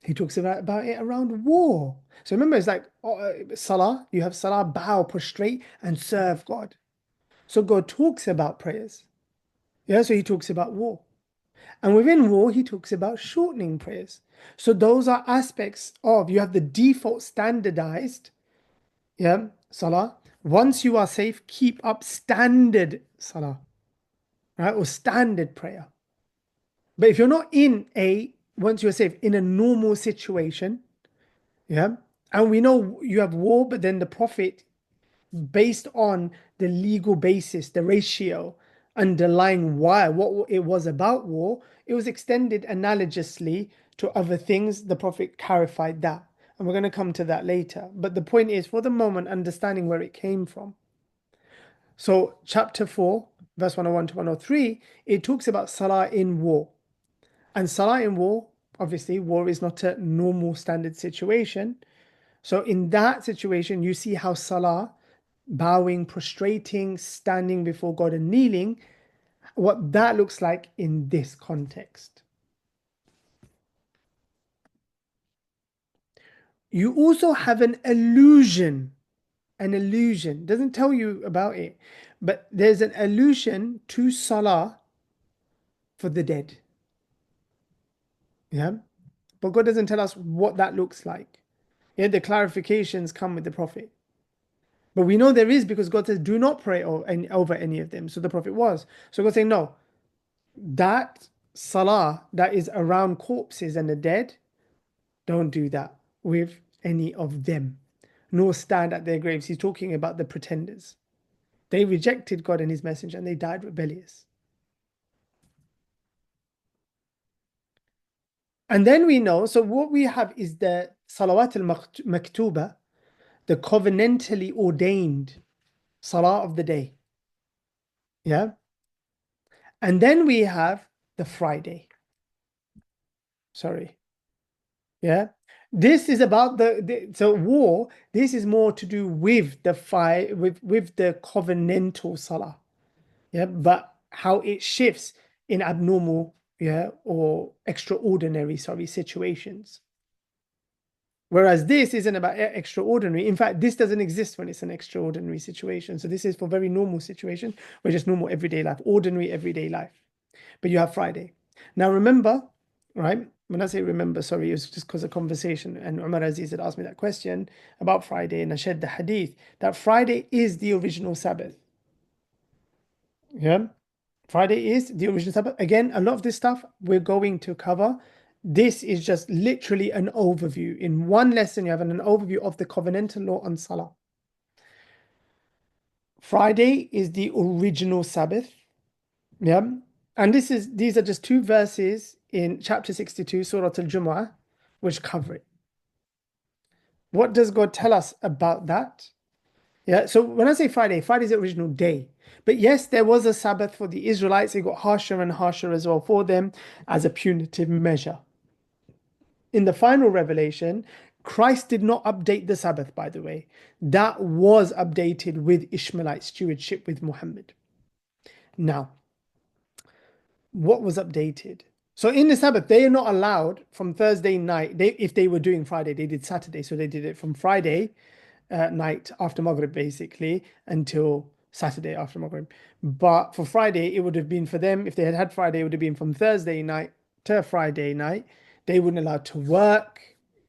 He talks about it around war. So remember, it's like salah, you have salah, bow, prostrate, and serve God. So God talks about prayers. Yeah, so he talks about war. And within war, he talks about shortening prayers. So those are aspects of, you have the default standardized, yeah, salah. Once you are safe, keep up standard salah, right? Or standard prayer. But if you're not once you're safe, in a normal situation, yeah, and we know you have war, but then the Prophet, based on the legal basis, the ratio underlying why, what it was about war, it was extended analogously to other things. The Prophet clarified that. And we're going to come to that later. But the point is, for the moment, understanding where it came from. So, chapter 4, verse 101 to 103, it talks about salah in war. And salah in war, obviously, war is not a normal standard situation. So, in that situation, you see how salah, bowing, prostrating, standing before God and kneeling, what that looks like in this context. you also have an allusion. An allusion. Doesn't tell you about it, but there's an allusion to Salah for the dead. Yeah. But God doesn't tell us what that looks like. Yeah, the clarifications come with the Prophet. But we know there is because God says, do not pray over any of them. So the Prophet was. So God saying, no, that Salah that is around corpses and the dead, don't do that with any of them, nor stand at their graves. He's talking about the pretenders. They rejected God and his messenger and they died rebellious. And then we know, so what we have is the Salawat al-Maktuba, the covenantally ordained Salah of the day. Yeah. And then we have the Friday. Sorry. Yeah. This is about so war. This is more to do with the fight with the covenantal Salah. Yeah. But how it shifts in abnormal, yeah, or extraordinary, sorry, situations. Whereas this isn't about extraordinary. In fact, this doesn't exist when it's an extraordinary situation. So this is for very normal situation, where just normal everyday life, ordinary everyday life. But you have Friday. Now remember, right? When I say remember, sorry, it was just because of conversation. And Umar Aziz had asked me that question about Friday, and I shared the hadith that Friday is the original Sabbath. Yeah. Friday is the original Sabbath. Again, a lot of this stuff we're going to cover. This is just literally an overview. In one lesson, you have an overview of the covenantal law on Salah. Friday is the original Sabbath. Yeah. And these are just two verses in chapter 62, Surah Al-Jumu'ah, which cover it. What does God tell us about that? Yeah, so when I say Friday, Friday is the original day. But yes, there was a Sabbath for the Israelites. It got harsher and harsher as well for them as a punitive measure. In the final revelation, Christ did not update the Sabbath, by the way. That was updated with Ishmaelite stewardship with Muhammad. Now, what was updated? So in the Sabbath, they are not allowed from Thursday night. If they were doing Friday, they did Saturday. So they did it from Friday night after Maghrib, basically, until Saturday after Maghrib. But for Friday, it would have been for them, if they had Friday, it would have been from Thursday night to Friday night. They weren't allowed to work,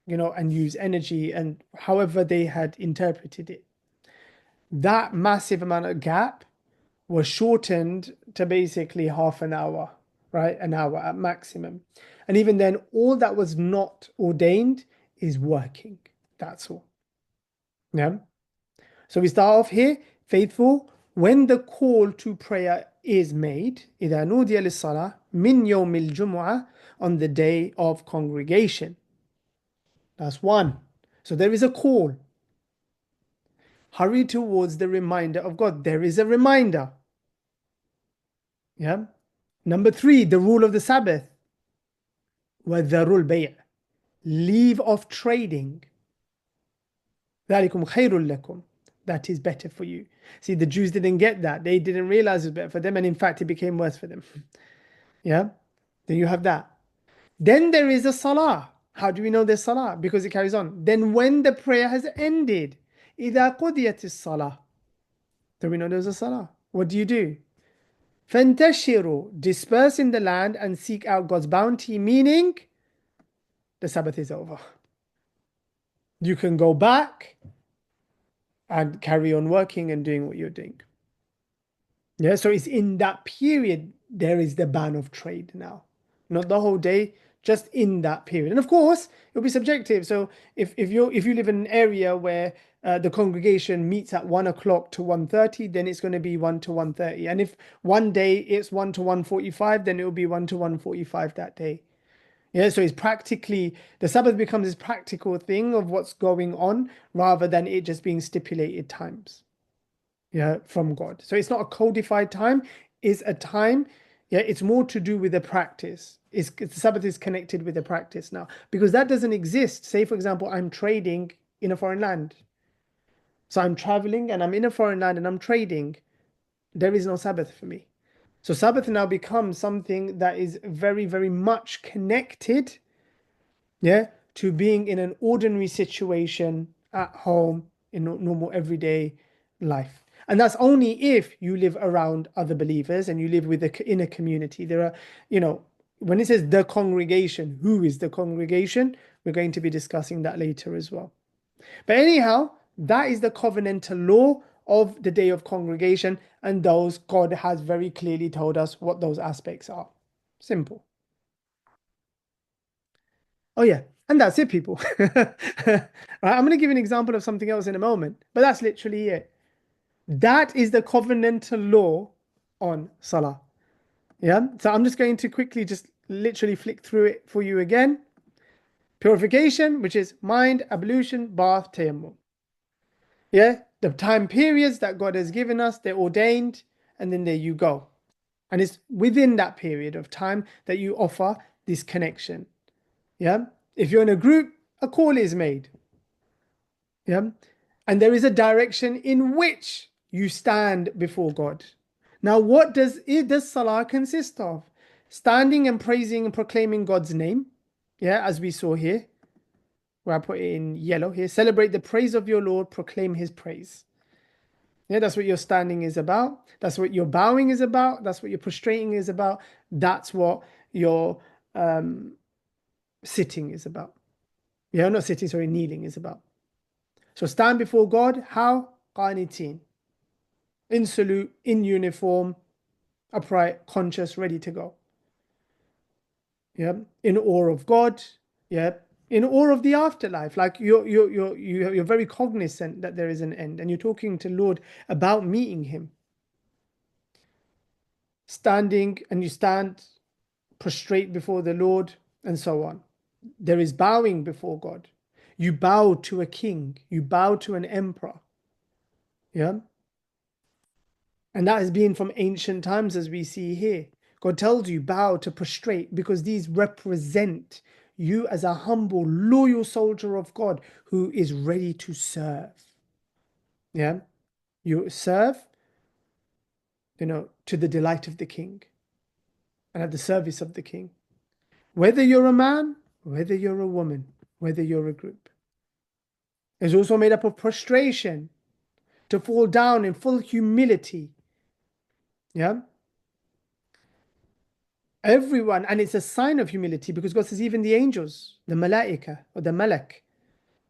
and use energy and however they had interpreted it. That massive amount of gap was shortened to basically half an hour, right? An hour at maximum. And even then, all that was not ordained is working. That's all. Yeah. So we start off here, faithful, when the call to prayer is made, إذا نودي للصلاة من يوم الجمعة, on the day of congregation. That's one. So there is a call. Hurry towards the reminder of God. There is a reminder. Yeah. Number 3, the rule of the Sabbath. وَذَرُوا الْبَيْعَ, leave off trading. ذَلِكُمْ خَيْرٌ لَكُمْ, that is better for you. See, the Jews didn't get that. They didn't realize it was better for them, and in fact, it became worse for them. Yeah. Then you have that. Then there is a salah. How do we know there's salah? Because it carries on. Then when the prayer has ended, إِذَا قُضِيَتِ الصَّلَاةِ, do we know there's a salah? What do? فَانْتَشِرُوا, disperse in the land and seek out God's bounty, meaning the Sabbath is over. You can go back and carry on working and doing what you're doing. Yeah, so it's in that period there is the ban of trade now. Not the whole day, just in that period. And of course, it'll be subjective. So if you live in an area where the congregation meets at 1 o'clock to 1:30, then it's going to be 1 to 1:30. And if one day it's 1 to 1:45, then it will be 1 to 1:45 that day. Yeah, so it's practically, the Sabbath becomes this practical thing of what's going on rather than it just being stipulated times, yeah, from God. So it's not a codified time, it's a time, yeah, it's more to do with the practice. The Sabbath is connected with the practice now, because that doesn't exist. Say, for example, I'm trading in a foreign land. So I'm traveling and I'm in a foreign land and I'm trading. There is no Sabbath for me. So Sabbath now becomes something that is very, very much connected, yeah, to being in an ordinary situation at home in normal everyday life. And that's only if you live around other believers and you live in a community. There are, when it says the congregation, who is the congregation? We're going to be discussing that later as well. But anyhow, that is the covenantal law of the day of congregation, and those God has very clearly told us what those aspects are. Simple. Oh yeah, and that's it, people. Right, I'm going to give an example of something else in a moment, but that's literally it. That is the covenantal law on Salah. Yeah, so I'm just going to quickly just literally flick through it for you again. Purification, which is mind, ablution, bath, tayammum. Yeah, the time periods that God has given us, they're ordained, and then there you go. And it's within that period of time that you offer this connection. Yeah, if you're in a group, a call is made. Yeah, and there is a direction in which you stand before God. Now, what does Salah consist of? Standing and praising and proclaiming God's name. Yeah, as we saw here, where I put it in yellow here. Celebrate the praise of your Lord, proclaim his praise. Yeah, that's what your standing is about. That's what your bowing is about. That's what your prostrating is about. That's what your sitting is about. Yeah, not sitting, sorry, kneeling is about. So stand before God, how? Qanitin. In salute, in uniform, upright, conscious, ready to go. Yeah, in awe of God. Yeah, in awe of the afterlife. Like you're very cognizant that there is an end, and you're talking to Lord about meeting him. Standing, and you stand prostrate before the Lord, and so on. There is bowing before God. You bow to a king, you bow to an emperor. Yeah. And that has been from ancient times, as we see here. God tells you bow to prostrate because these represent you as a humble, loyal soldier of God who is ready to serve. Yeah. You serve, to the delight of the king and at the service of the king. Whether you're a man, whether you're a woman, whether you're a group. It's also made up of prostration, to fall down in full humility. Yeah. Everyone, and it's a sign of humility because God says even the angels, the malaika or the malak,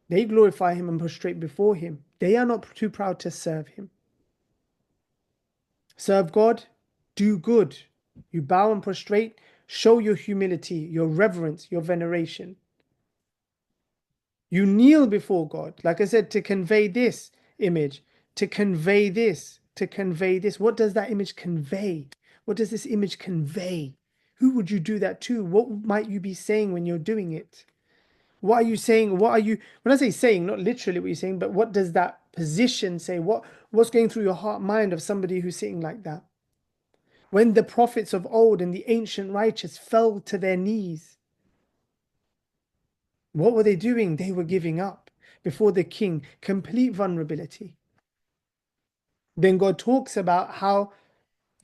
they glorify him and prostrate before him. They are not too proud to serve him. Serve God, do good. You bow and prostrate, show your humility, your reverence, your veneration. You kneel before God, like I said, to convey this image, to convey this, to convey this. What does that image convey? What does this image convey? Who would you do that to? What might you be saying when you're doing it? What are you saying? What are you, when I say saying, not literally what you're saying, but what does that position say? What's going through your heart, mind of somebody who's sitting like that? When the prophets of old and the ancient righteous fell to their knees, what were they doing? They were giving up before the king, complete vulnerability. Then God talks about how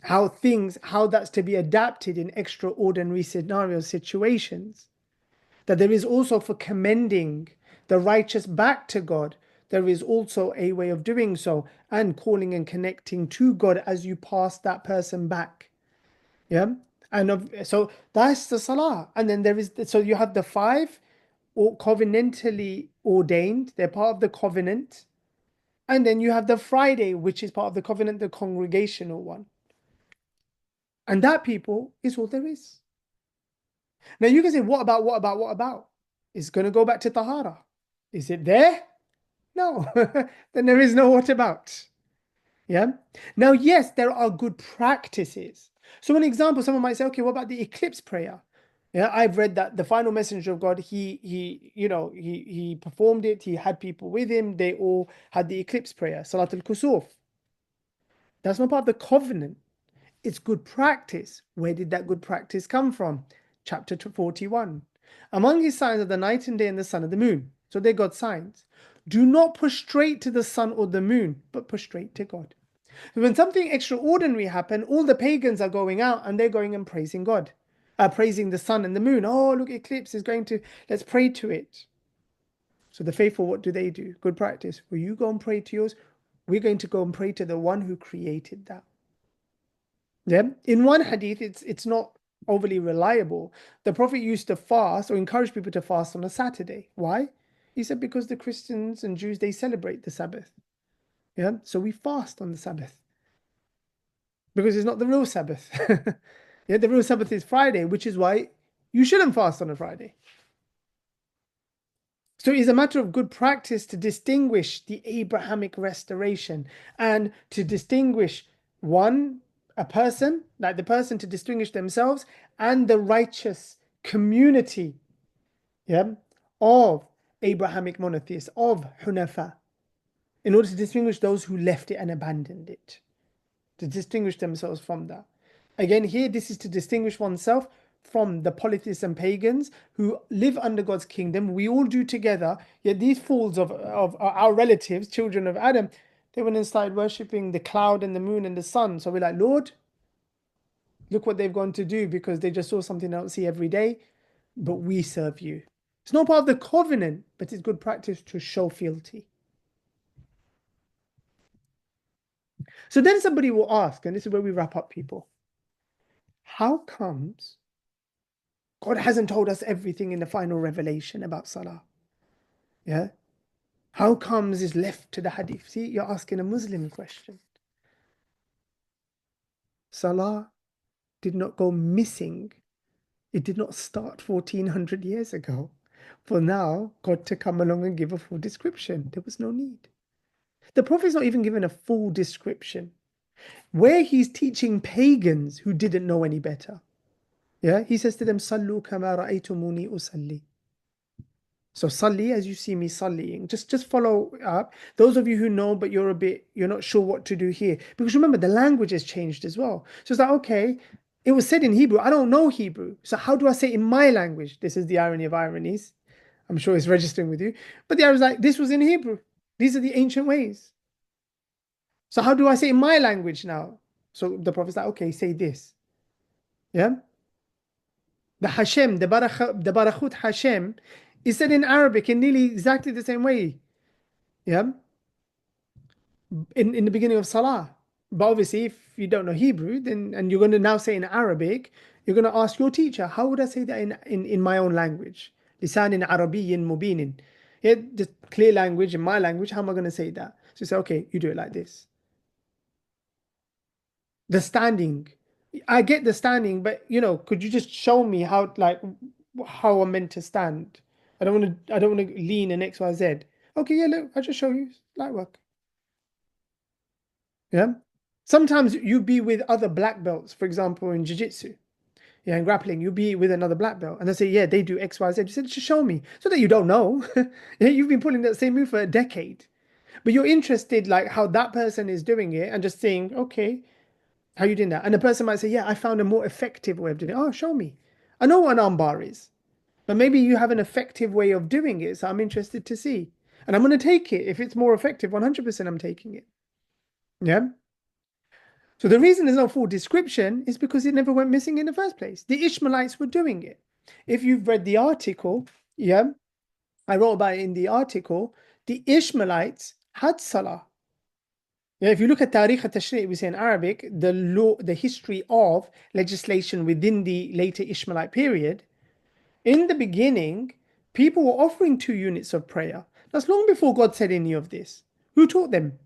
that's to be adapted in extraordinary scenarios, situations. That there is also for commending the righteous back to God. There is also a way of doing so and calling and connecting to God as you pass that person back. Yeah. So that's the Salah. And then so you have the five covenantally ordained. They're part of the covenant. And then you have the Friday, which is part of the covenant, the congregational one. And that, people, is all there is. Now you can say, what about? It's going to go back to Tahara. Is it there? No. Then there is no what about. Yeah. Now, yes, there are good practices. So an example, someone might say, okay, what about the eclipse prayer? Yeah, I've read that the final messenger of God, he performed it. He had people with him. They all had the eclipse prayer, Salat al-Kusuf. That's not part of the covenant. It's good practice. Where did that good practice come from? Chapter 41. Among his signs are the night and day and the sun and the moon. So they're God's signs. Do not prostrate to the sun or the moon, but prostrate to God. So when something extraordinary happens, all the pagans are going out and they're going and praising God. Praising the sun and the moon. Oh, look, eclipse is going to, let's pray to it. So the faithful, what do? Good practice. Well, you go and pray to yours. We're going to go and pray to the one who created that. Yeah. In one hadith, it's not overly reliable. The Prophet used to fast or encourage people to fast on a Saturday. Why? He said because the Christians and Jews, they celebrate the Sabbath. Yeah. So we fast on the Sabbath because it's not the real Sabbath. Yeah, the real Sabbath is Friday, which is why you shouldn't fast on a Friday. So it's a matter of good practice to distinguish the Abrahamic restoration and to distinguish a person, like the person to distinguish themselves and the righteous community, yeah, of Abrahamic monotheists, of Hunafa, in order to distinguish those who left it and abandoned it, to distinguish themselves from that. Again, here, this is to distinguish oneself from the polytheists and pagans who live under God's kingdom. We all do together. Yet these fools of our relatives, children of Adam, they went and started worshipping the cloud and the moon and the sun. So we're like, Lord, look what they've gone to do because they just saw something they don't see every day. But we serve you. It's not part of the covenant, but it's good practice to show fealty. So then somebody will ask, and this is where we wrap up, people. How comes God hasn't told us everything in the final revelation about Salah? Yeah? How comes it's left to the hadith? See, you're asking a Muslim question. Salah did not go missing. It did not start 1400 years ago. For now, God to come along and give a full description. There was no need. The Prophet's not even given a full description. Where he's teaching pagans who didn't know any better. Yeah, he says to them, Sallu kama ra'aytumuni usalli. So salli as you see me sallying. Just follow up. Those of you who know, but you're not sure what to do here. Because remember, the language has changed as well. So it's like, okay, it was said in Hebrew. I don't know Hebrew. So how do I say it in my language? This is the irony of ironies. I'm sure it's registering with you. But the irony is like, this was in Hebrew. These are the ancient ways. So how do I say it in my language now? So the Prophet's like, okay, say this. Yeah? The Hashem, the Barachut Hashem is said in Arabic in nearly exactly the same way. Yeah, in the beginning of Salah. But obviously, if you don't know Hebrew, then and you're going to now say in Arabic, you're going to ask your teacher, how would I say that in my own language? Lisan Arabiyyin mubinin. Yeah, just clear language in my language. How am I going to say that? So you say, okay, you do it like this. The standing, I get the standing, but could you just show me how I'm meant to stand? I don't want to lean in X, Y, Z. Okay, yeah, look, I'll just show you light work. Yeah. Sometimes you be with other black belts, for example, in jiu-jitsu. Yeah, in grappling, you be with another black belt and they say, yeah, they do X, Y, Z. You said, just show me. So that you don't know. Yeah, you've been pulling that same move for a decade. But you're interested like how that person is doing it and just saying, okay, how you doing that? And the person might say, yeah, I found a more effective way of doing it. Oh, show me. I know what an armbar is, but maybe you have an effective way of doing it. So I'm interested to see. And I'm going to take it. If it's more effective, 100% I'm taking it. Yeah. So the reason there's no full description is because it never went missing in the first place. The Ishmaelites were doing it. If you've read the article, yeah, I wrote about it in the article, the Ishmaelites had Salah. Yeah, if you look at Tariq al-Tashri', we say in Arabic, the law, the history of legislation within the later Ishmaelite period, in the beginning, people were offering 2 units of prayer. That's long before God said any of this. Who taught them?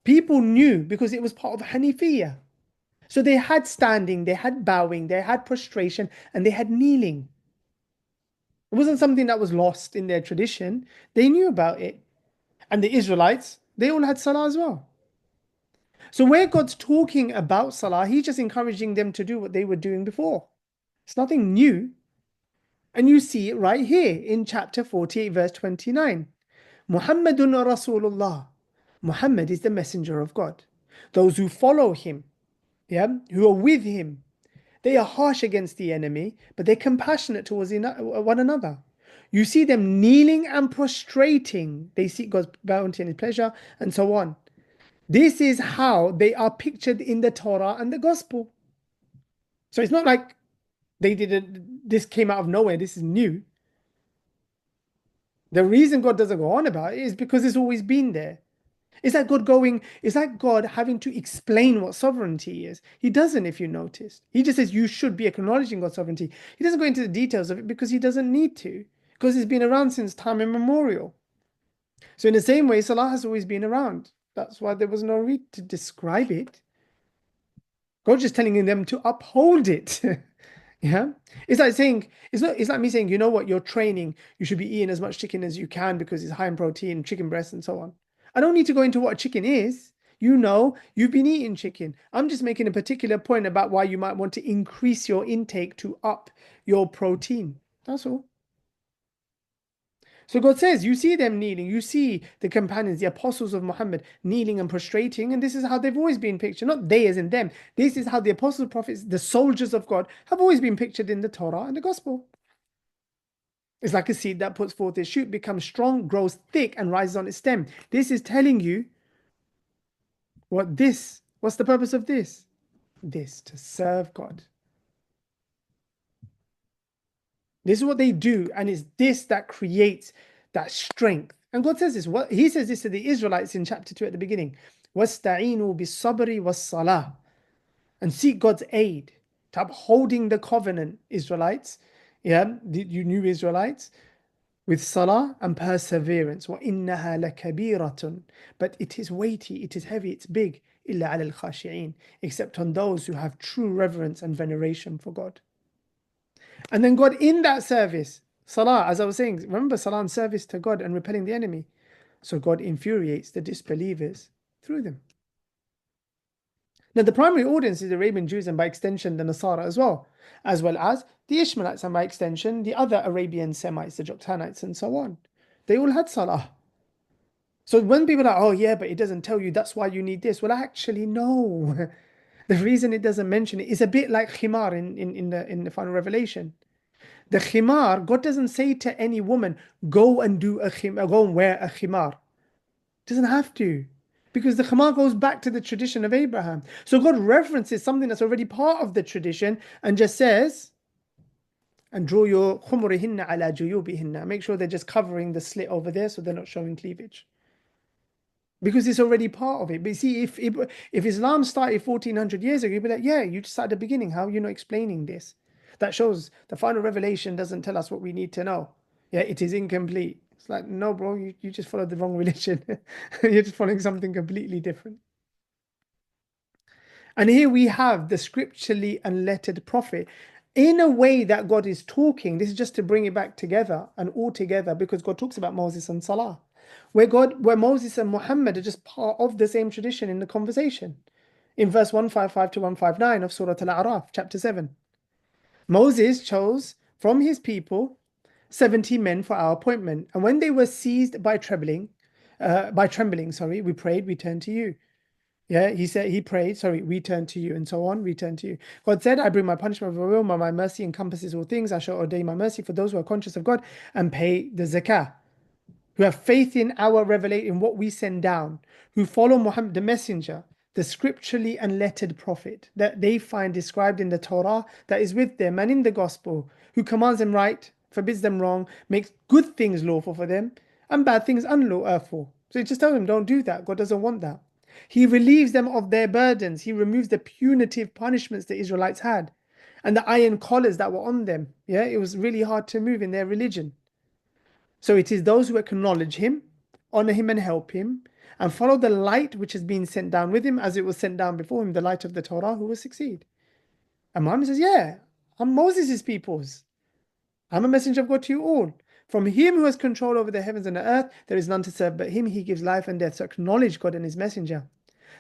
People knew because it was part of Hanifiyah. So they had standing, they had bowing, they had prostration, and they had kneeling. It wasn't something that was lost in their tradition. They knew about it. And the Israelites, they all had Salah as well. So where God's talking about Salah, He's just encouraging them to do what they were doing before. It's nothing new. And you see it right here in chapter 48, verse 29. Muhammadun Rasulullah. Muhammad is the messenger of God. Those who follow him, yeah, who are with him, they are harsh against the enemy, but they're compassionate towards one another. You see them kneeling and prostrating. They seek God's bounty and His pleasure, and so on. This is how they are pictured in the Torah and the Gospel. So it's not like this came out of nowhere. This is new. The reason God doesn't go on about it is because it's always been there. It's like God having to explain what sovereignty is. He doesn't, if you noticed. He just says you should be acknowledging God's sovereignty. He doesn't go into the details of it because he doesn't need to, because it's been around since time immemorial. So in the same way, Salah has always been around. That's why there was no need to describe it. God's just telling them to uphold it. Yeah. It's like saying, it's like me saying, you know what, you're training, you should be eating as much chicken as you can because it's high in protein, chicken breast, and so on. I don't need to go into what a chicken is. You know, you've been eating chicken. I'm just making a particular point about why you might want to increase your intake to up your protein. That's all. So God says, you see them kneeling, you see the companions, the apostles of Muhammad kneeling and prostrating, and this is how they've always been pictured. Not they as in them. This is how the apostles, prophets, the soldiers of God have always been pictured in the Torah and the Gospel. It's like a seed that puts forth its shoot, becomes strong, grows thick, and rises on its stem. This is telling you what's the purpose of this? This, to serve God. This is what they do, and it's this that creates that strength. And God says this. What He says this to the Israelites in chapter 2 at the beginning. وَاسْتَعِينُوا بِالصَّبْرِ وَالصَّلَاةِ, and seek God's aid to upholding the covenant, Israelites. Yeah, you new Israelites, with salah and perseverance. وَإِنَّهَا لَكَبِيرَةٌ, but it is weighty, it is heavy, it's big. إِلَّا عَلَى الْخَاشِعِينَ, except on those who have true reverence and veneration for God. And then God in that service, salah, as I was saying, remember salah and service to God and repelling the enemy. So God infuriates the disbelievers through them. Now the primary audience is the Arabian Jews and by extension the Nasara as well as the Ishmaelites and by extension the other Arabian Semites, the Joktaanites and so on. They all had salah. So when people are, oh yeah, but it doesn't tell you that's why you need this. Well, actually, no. The reason it doesn't mention it is a bit like khimar in the final revelation. The khimar, God doesn't say to any woman, go and do a khimar, go and wear a khimar. Doesn't have to. Because the khimar goes back to the tradition of Abraham. So God references something that's already part of the tradition and just says, and draw your khumurihinna ala juyubihinna. Make sure they're just covering the slit over there so they're not showing cleavage. Because it's already part of it. But you see, if Islam started 1400 years ago, you'd be like, yeah, you just started at the beginning. How are you not explaining this? That shows the final revelation doesn't tell us what we need to know. Yeah, it is incomplete. It's like, no, bro, you just followed the wrong religion. You're just following something completely different. And here we have the scripturally unlettered prophet in a way that God is talking. This is just to bring it back together and all together, because God talks about Moses and Salah, where Moses and Muhammad are just part of the same tradition in the conversation. In verse 155 to 159 of Surah Al-A'raf, chapter 7. Moses chose from his people 70 men for our appointment. And when they were seized by trembling, we prayed, we turned to you. Yeah, he prayed, we turn to you, and so on, we turn to you. God said, I bring my punishment of will, my mercy encompasses all things. I shall ordain my mercy for those who are conscious of God and pay the zakah, who have faith in our revelation, in what we send down, who follow Muhammad, the messenger, the scripturally unlettered prophet that they find described in the Torah that is with them and in the gospel, who commands them right, forbids them wrong, makes good things lawful for them and bad things unlawful. So he just tells them, don't do that. God doesn't want that. He relieves them of their burdens. He removes the punitive punishments the Israelites had and the iron collars that were on them. Yeah, it was really hard to move in their religion. So it is those who acknowledge him, honor him and help him, and follow the light which has been sent down with him as it was sent down before him, the light of the Torah, who will succeed. And Muhammad says, yeah, I'm Moses' peoples. I'm a messenger of God to you all. From him who has control over the heavens and the earth, there is none to serve but him. He gives life and death. So acknowledge God and his messenger.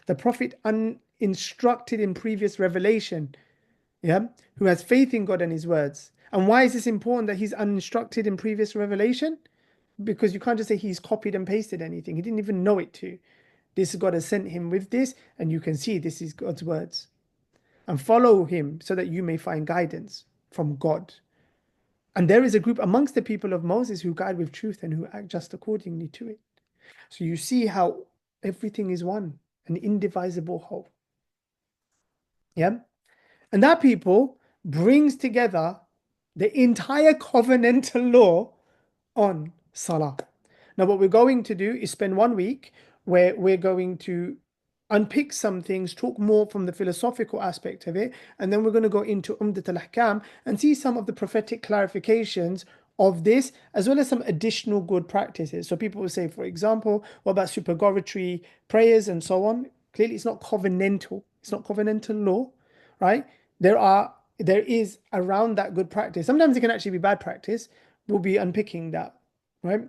The prophet uninstructed in previous revelation, yeah, who has faith in God and his words. And why is this important that he's uninstructed in previous revelation? Because you can't just say he's copied and pasted anything. He didn't even know it to. This God has sent him with this, and you can see this is God's words. And follow him so that you may find guidance from God. And there is a group amongst the people of Moses who guide with truth and who act just accordingly to it. So you see how everything is one, an indivisible whole. Yeah? And that people brings together the entire covenantal law on Salah. Now, what we're going to do is spend 1 week where we're going to unpick some things, talk more from the philosophical aspect of it, and then we're going to go into Umdat al-Ahkam and see some of the prophetic clarifications of this, as well as some additional good practices. So people will say, for example, what about supererogatory prayers and so on? Clearly, it's not covenantal. It's not covenantal law, right? There is around that good practice. Sometimes it can actually be bad practice. We'll be unpicking that, right?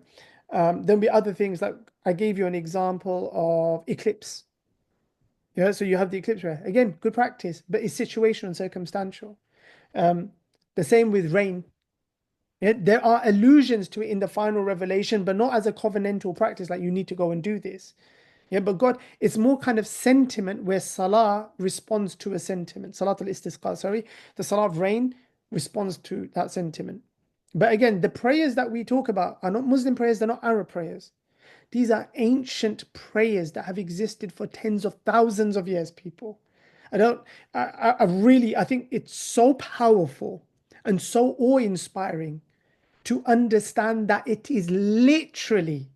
There'll be other things like I gave you an example of eclipse. Yeah, so you have the eclipse prayer. Again, good practice, but it's situational and circumstantial. Um, the same with rain. Yeah, there are allusions to it in the final revelation, but not as a covenantal practice, like you need to go and do this. Yeah, but God, it's more kind of sentiment where Salah responds to a sentiment. Salatul Istisqa, sorry. The Salah of rain responds to that sentiment. But again, the prayers that we talk about are not Muslim prayers, they're not Arab prayers. These are ancient prayers that have existed for tens of thousands of years, people. I don't, I really, I think it's so powerful and so awe-inspiring to understand that it is literally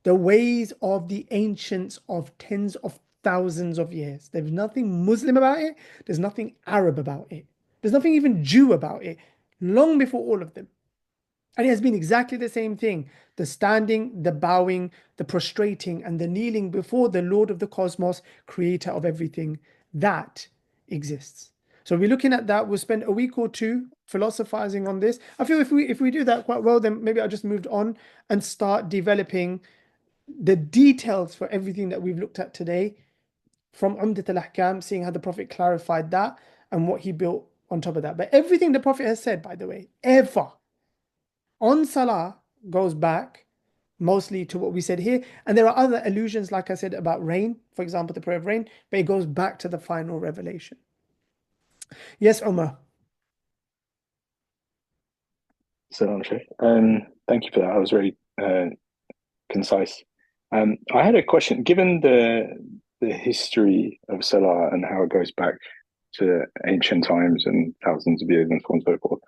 the ways of the ancients of tens of thousands of years. There's nothing Muslim about it. There's nothing Arab about it. There's nothing even Jew about it. Long before all of them. And it has been exactly the same thing. The standing, the bowing, the prostrating, and the kneeling before the Lord of the cosmos, creator of everything. That exists. So we're looking at that. We'll spend a week or two philosophizing on this. I feel if we do that quite well, then maybe I'll just move on and start developing the details for everything that we've looked at today from Umdat al-Ahkam, seeing how the Prophet clarified that and what he built on top of that. But everything the Prophet has said, by the way, ever on Salah goes back mostly to what we said here. And there are other allusions, like I said, about rain, for example, the prayer of rain, but it goes back to the final revelation. Yes, Umar. Salam, Sheikh. Thank you for that. I was very concise. I had a question. Given the history of Salah and how it goes back to ancient times and thousands of years and so on and so forth,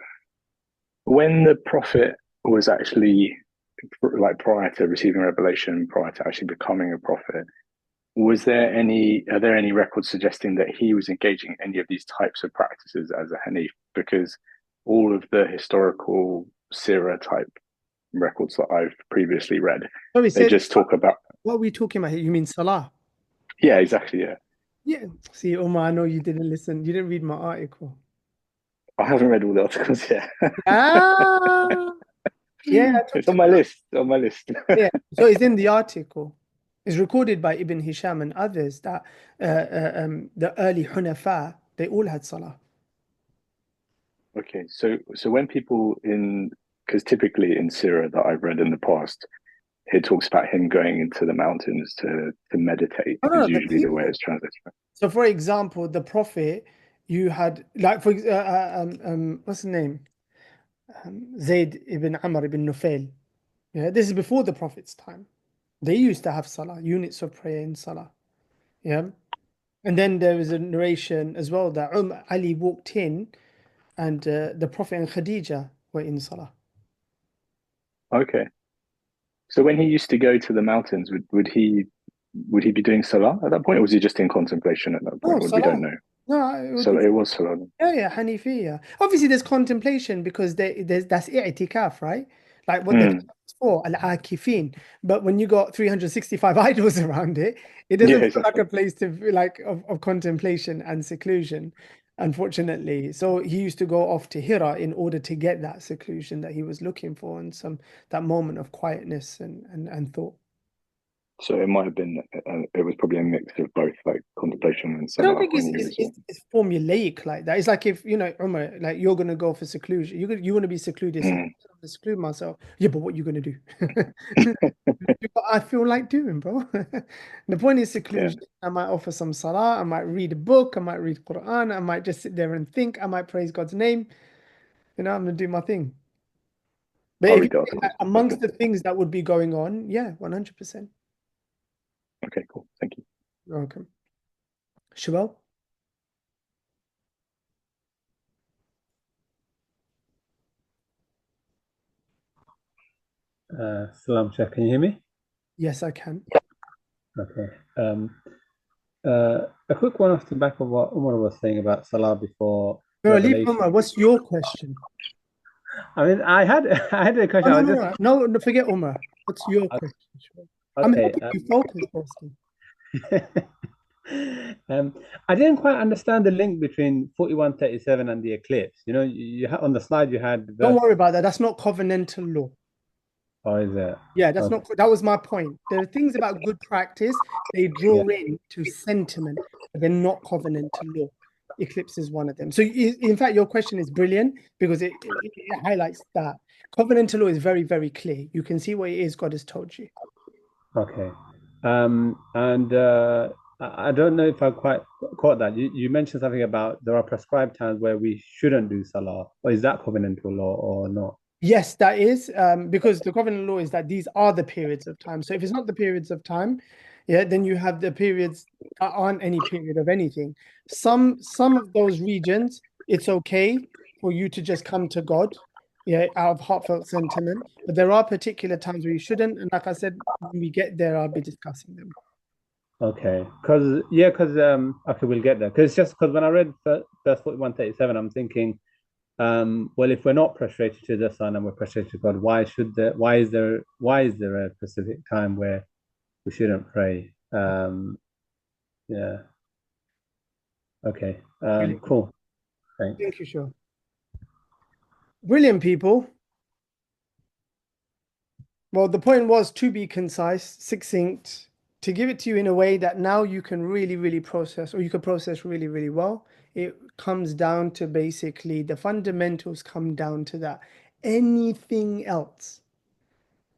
when the Prophet was actually like prior to receiving revelation, prior to actually becoming a prophet, are there any records suggesting that he was engaging in any of these types of practices as a Hanif? Because all of the historical Sirah type records that I've previously read, So we they said, just talk about, what are we talking about here? You mean Salah? yeah, exactly, yeah. Yeah. See, Umar, I know you didn't listen. You didn't read my article. I haven't read all the articles yet. Ah, yeah, I It's talked on my about list, on my list. yeah. So it's in the article. It's recorded by Ibn Hisham and others that the early Hunafa, they all had Salah. Okay, so when people because typically in Sirah that I've read in the past, it talks about him going into the mountains to meditate, No, no, is no, the usually the way people. it's translated. So, for example, the Prophet, you had like what's his name? Zayd ibn Amr ibn Nufail. Yeah, this is before the Prophet's time. They used to have Salah, units of prayer in Salah. Yeah, and then there was a narration as well that Ali walked in, and the Prophet and Khadija were in Salah. Okay. So when he used to go to the mountains, would he be doing Salah at that point, or was he just in contemplation at that No, point? We don't Salah. know. No, it would So be. it was Salah. Yeah, yeah, Hanifiya. Obviously, there's contemplation because that's i'tikaf, right? Like what the Mm. time is for, al-akifin. But when you got 365 idols around it, it Yeah, doesn't feel like exactly. a place to like of contemplation and seclusion, unfortunately. So he used to go off to Hira in order to get that seclusion that he was looking for and that moment of quietness and thought. So it might have been, it was probably a mix of both, like contemplation and I don't Salah think when he was. it's formulaic like that. It's like if Umar, like you're gonna go for seclusion, you want to be secluded. So I'm Mm. gonna seclude myself. Yeah, but what you gonna do? Do what I feel like doing, bro. The point is Yeah, seclusion. I might offer some salah. I might read a book. I might read Quran. I might just sit there and think. I might praise God's name. I'm gonna do my thing. But I'll if you read the think that articles. Okay, amongst the things that would be going on, yeah, 100%. okay, cool. Thank you. You're welcome. Shabal? Salam, Sheikh. Can you hear me? Yes, I can. Okay. A quick one off the back of what Umar was saying about Salah before No, leave Revelation. Umar. What's your question? I mean, I had I had a Oh, question. I no, was no, just no, no, no, forget Umar. What's your question? I'm okay. helping you focus, Boston. Um, I didn't quite understand the link between 4137 and the eclipse. You know, you had on the slide you had Don't verse. worry about that. That's not covenantal law. Or is it? Yeah, that's Okay. not, that was my point. There are things about good practice, they Yeah. draw in to sentiment, but they're not covenantal law. Eclipse is one of them. So, in fact, your question is brilliant because it highlights that. Covenantal law is very, very clear. You can see what it is God has told you. Okay. And I don't know if I quite caught that. You mentioned something about there are prescribed times where we shouldn't do Salah. Or is that covenantal law or not? Yes, that is because the covenant law is that these are the periods of time. So if it's not the periods of time, yeah, then you have the periods that aren't any period of anything. Some of those regions, it's okay for you to just come to God, yeah, out of heartfelt sentiment. But there are particular times where you shouldn't. And like I said, when we get there, I'll be discussing them. Okay. Because okay, we'll get there. Because just because when I read verse 4137, I'm thinking, well, if we're not prostrated to the Son and we're prostrated to God, why is there a specific time where we shouldn't pray? Yeah. Okay. Brilliant. Cool. Thanks. Thank you, sure. Brilliant, people. Well, the point was to be concise, succinct, to give it to you in a way that now you can really, really process, or you can process really, really well. It comes down to basically the fundamentals come down to that. Anything else,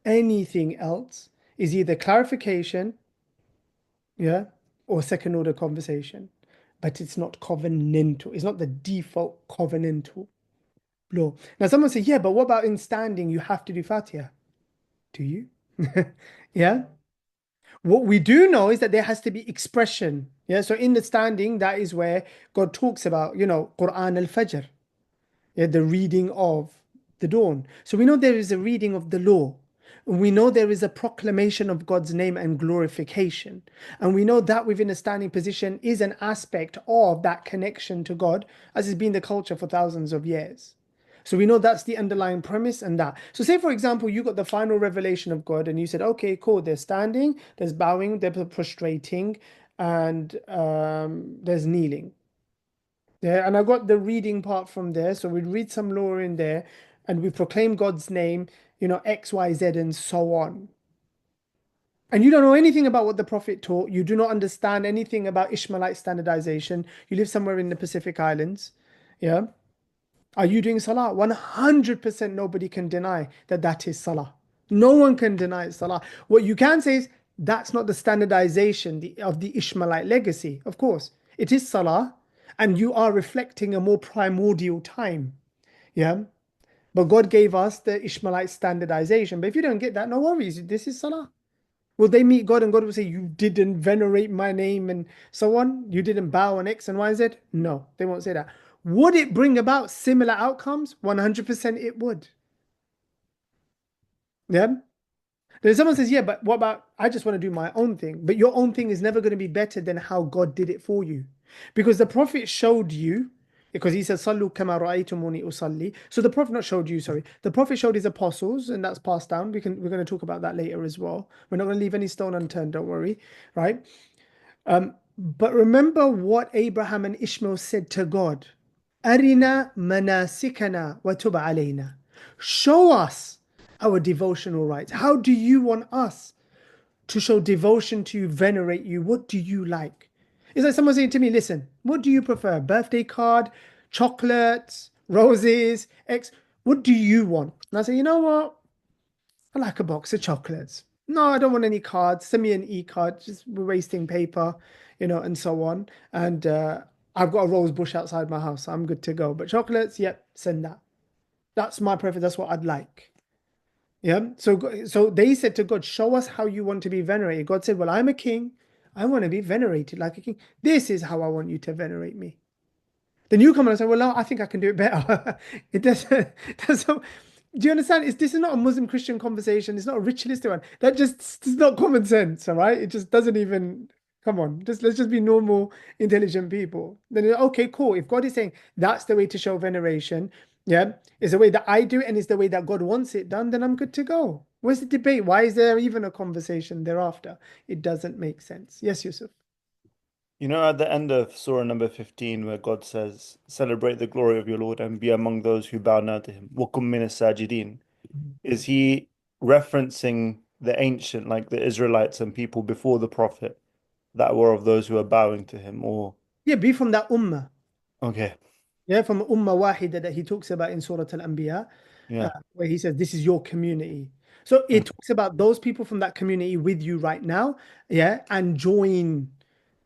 anything else is either clarification, yeah, or second order conversation, but it's not covenantal. It's not the default covenantal law. Now, someone say, yeah, but what about in standing? You have to do Fatiha. Do you? Yeah. What we do know is that there has to be expression. Yeah. So in the standing, that is where God talks about, Quran al-Fajr, yeah, the reading of the dawn. So we know there is a reading of the law. And we know there is a proclamation of God's name and glorification. And we know that within a standing position is an aspect of that connection to God, as has been the culture for thousands of years. So we know that's the underlying premise and that. So say, for example, you got the final revelation of God and you said, okay, cool, there's standing, there's bowing, there's prostrating, and there's kneeling. Yeah, and I got the reading part from there. So we read some law in there and we proclaim God's name, X, Y, Z, and so on. And you don't know anything about what the Prophet taught. You do not understand anything about Ishmaelite standardization. You live somewhere in the Pacific Islands. Yeah. Are you doing Salah? 100% nobody can deny that that is Salah. No one can deny it's Salah. What you can say is that's not the standardization of the Ishmaelite legacy. Of course, it is Salah, and you are reflecting a more primordial time. Yeah. But God gave us the Ishmaelite standardization. But if you don't get that, no worries. This is Salah. Will they meet God and God will say, you didn't venerate my name and so on? You didn't bow on X and Y and Z? No, they won't say that. Would it bring about similar outcomes? 100% it would. Yeah. Then someone says, yeah, but what about, I just want to do my own thing. But your own thing is never going to be better than how God did it for you. Because the Prophet showed you, because he said, Sallu kama ra'aytumuni usalli. So the Prophet not showed you, sorry. The Prophet showed his apostles, and that's passed down. We're going to talk about that later as well. We're not going to leave any stone unturned, don't worry. Right? But remember what Abraham and Ishmael said to God. Arina manasikana wa tub alayna. Show us our devotional rites. How do you want us to show devotion to you, venerate you? What do you like? It's like someone saying to me, listen, what do you prefer? Birthday card, chocolates, roses, X. What do you want? And I say, you know what? I like a box of chocolates. No, I don't want any cards. Send me an e-card. Just we're wasting paper, and so on. And I've got a rose bush outside my house. So I'm good to go. But chocolates, yep, send that. That's my preference. That's what I'd like. Yeah. So they said to God, show us how you want to be venerated. God said, well, I'm a king. I want to be venerated like a king. This is how I want you to venerate me. Then you come and say, well, no, I think I can do it better. It doesn't. Do you understand? This is not a Muslim Christian conversation. It's not a ritualistic one. That just it's not common sense, all right? It just doesn't even come on. Let's just be normal, intelligent people. Then okay, cool. If God is saying that's the way to show veneration, yeah, is the way that I do it and it's the way that God wants it done, then I'm good to go. Where's the debate? Why is there even a conversation thereafter? It doesn't make sense. Yes, Yusuf. You know, at the end of Surah number 15, where God says, "Celebrate the glory of your Lord and be among those who bow down to Him." وَقُم مِّنَ السَّاجِدِينَ. Is He referencing the ancient, like the Israelites and people before the Prophet, that were of those who are bowing to Him? Or Yeah, be from that ummah. okay, Yeah, from Ummah Wahida that he talks about in Surah Al-Anbiya, yeah, where he says, this is your community. So it talks about those people from that community with you right now, yeah, and join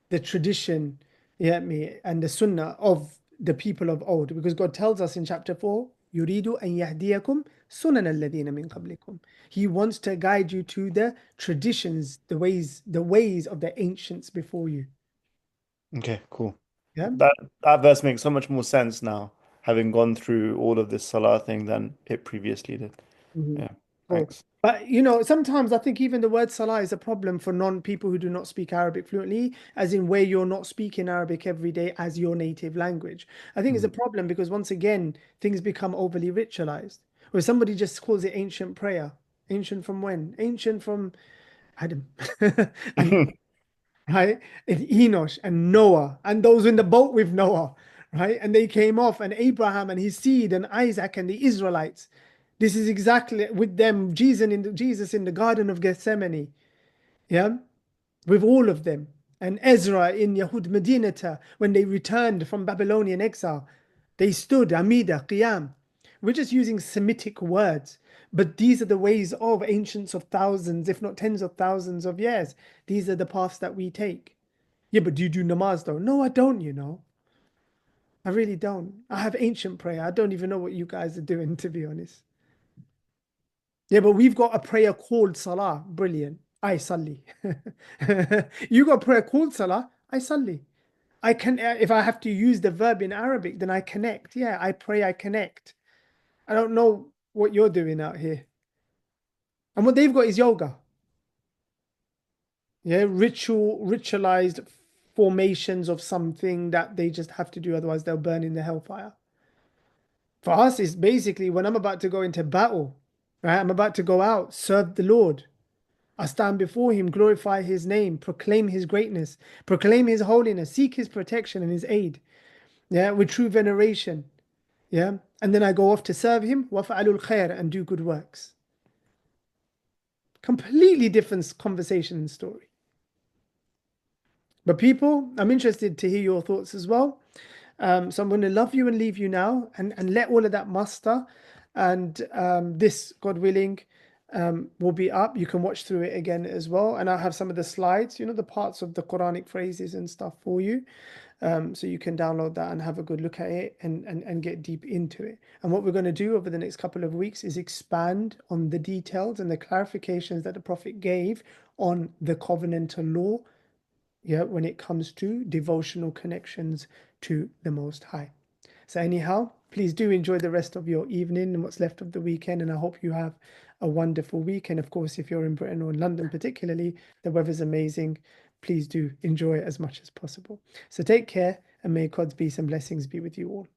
the tradition, yeah, me and the sunnah of the people of old. Because God tells us in chapter 4, يُرِيدُ أَن يَهْدِيَكُمْ سُنَنَ الَّذِينَ مِن قَبْلِكُم. He wants to guide you to the traditions, the ways of the ancients before you. okay, cool. Yeah. That verse makes so much more sense now, having gone through all of this Salah thing than it previously did. Mhm. Yeah, Cool. thanks. But sometimes I think even the word salah is a problem for non-people who do not speak Arabic fluently, as in where you're not speaking Arabic every day as your native language. I think it's a problem because once again, things become overly ritualized. Where somebody just calls it ancient prayer. Ancient from when? Ancient from Adam. And right? And Enosh and Noah and those in the boat with Noah, right? And they came off, and Abraham and his seed and Isaac and the Israelites. This is exactly with them, Jesus in the Garden of Gethsemane, yeah, with all of them. And Ezra in Yahud Medinata, when they returned from Babylonian exile, they stood Amida, Qiyam. We're just using Semitic words, but these are the ways of ancients of thousands, if not tens of thousands of years. These are the paths that we take. Yeah, but do you do namaz though? No, I don't. I really don't. I have ancient prayer. I don't even know what you guys are doing, to be honest. Yeah, but we've got a prayer called Salah. Brilliant. I salli. You got a prayer called Salah. I salli. I can, if I have to use the verb in Arabic, then I connect. Yeah, I pray, I connect. I don't know what you're doing out here. And what they've got is yoga. Yeah, ritualized formations of something that they just have to do, otherwise they'll burn in the hellfire. For us, it's basically when I'm about to go into battle, right? I'm about to go out, serve the Lord. I stand before him, glorify his name, proclaim his greatness, proclaim his holiness, seek his protection and his aid. Yeah, with true veneration. Yeah. And then I go off to serve him, wafa'alul khair, and do good works. Completely different conversation and story. But people, I'm interested to hear your thoughts as well. So I'm going to love you and leave you now and let all of that muster. And this, God willing, will be up. You can watch through it again as well. And I'll have some of the slides, the parts of the Quranic phrases and stuff for you. So you can download that and have a good look at it and get deep into it. And what we're going to do over the next couple of weeks is expand on the details and the clarifications that the Prophet gave on the covenantal law, yeah, when it comes to devotional connections to the Most High. So anyhow, please do enjoy the rest of your evening and what's left of the weekend, and I hope you have a wonderful weekend. Of course, if you're in Britain or in London particularly, the weather's amazing. Please do enjoy it as much as possible. So take care, and may God's peace and blessings be with you all.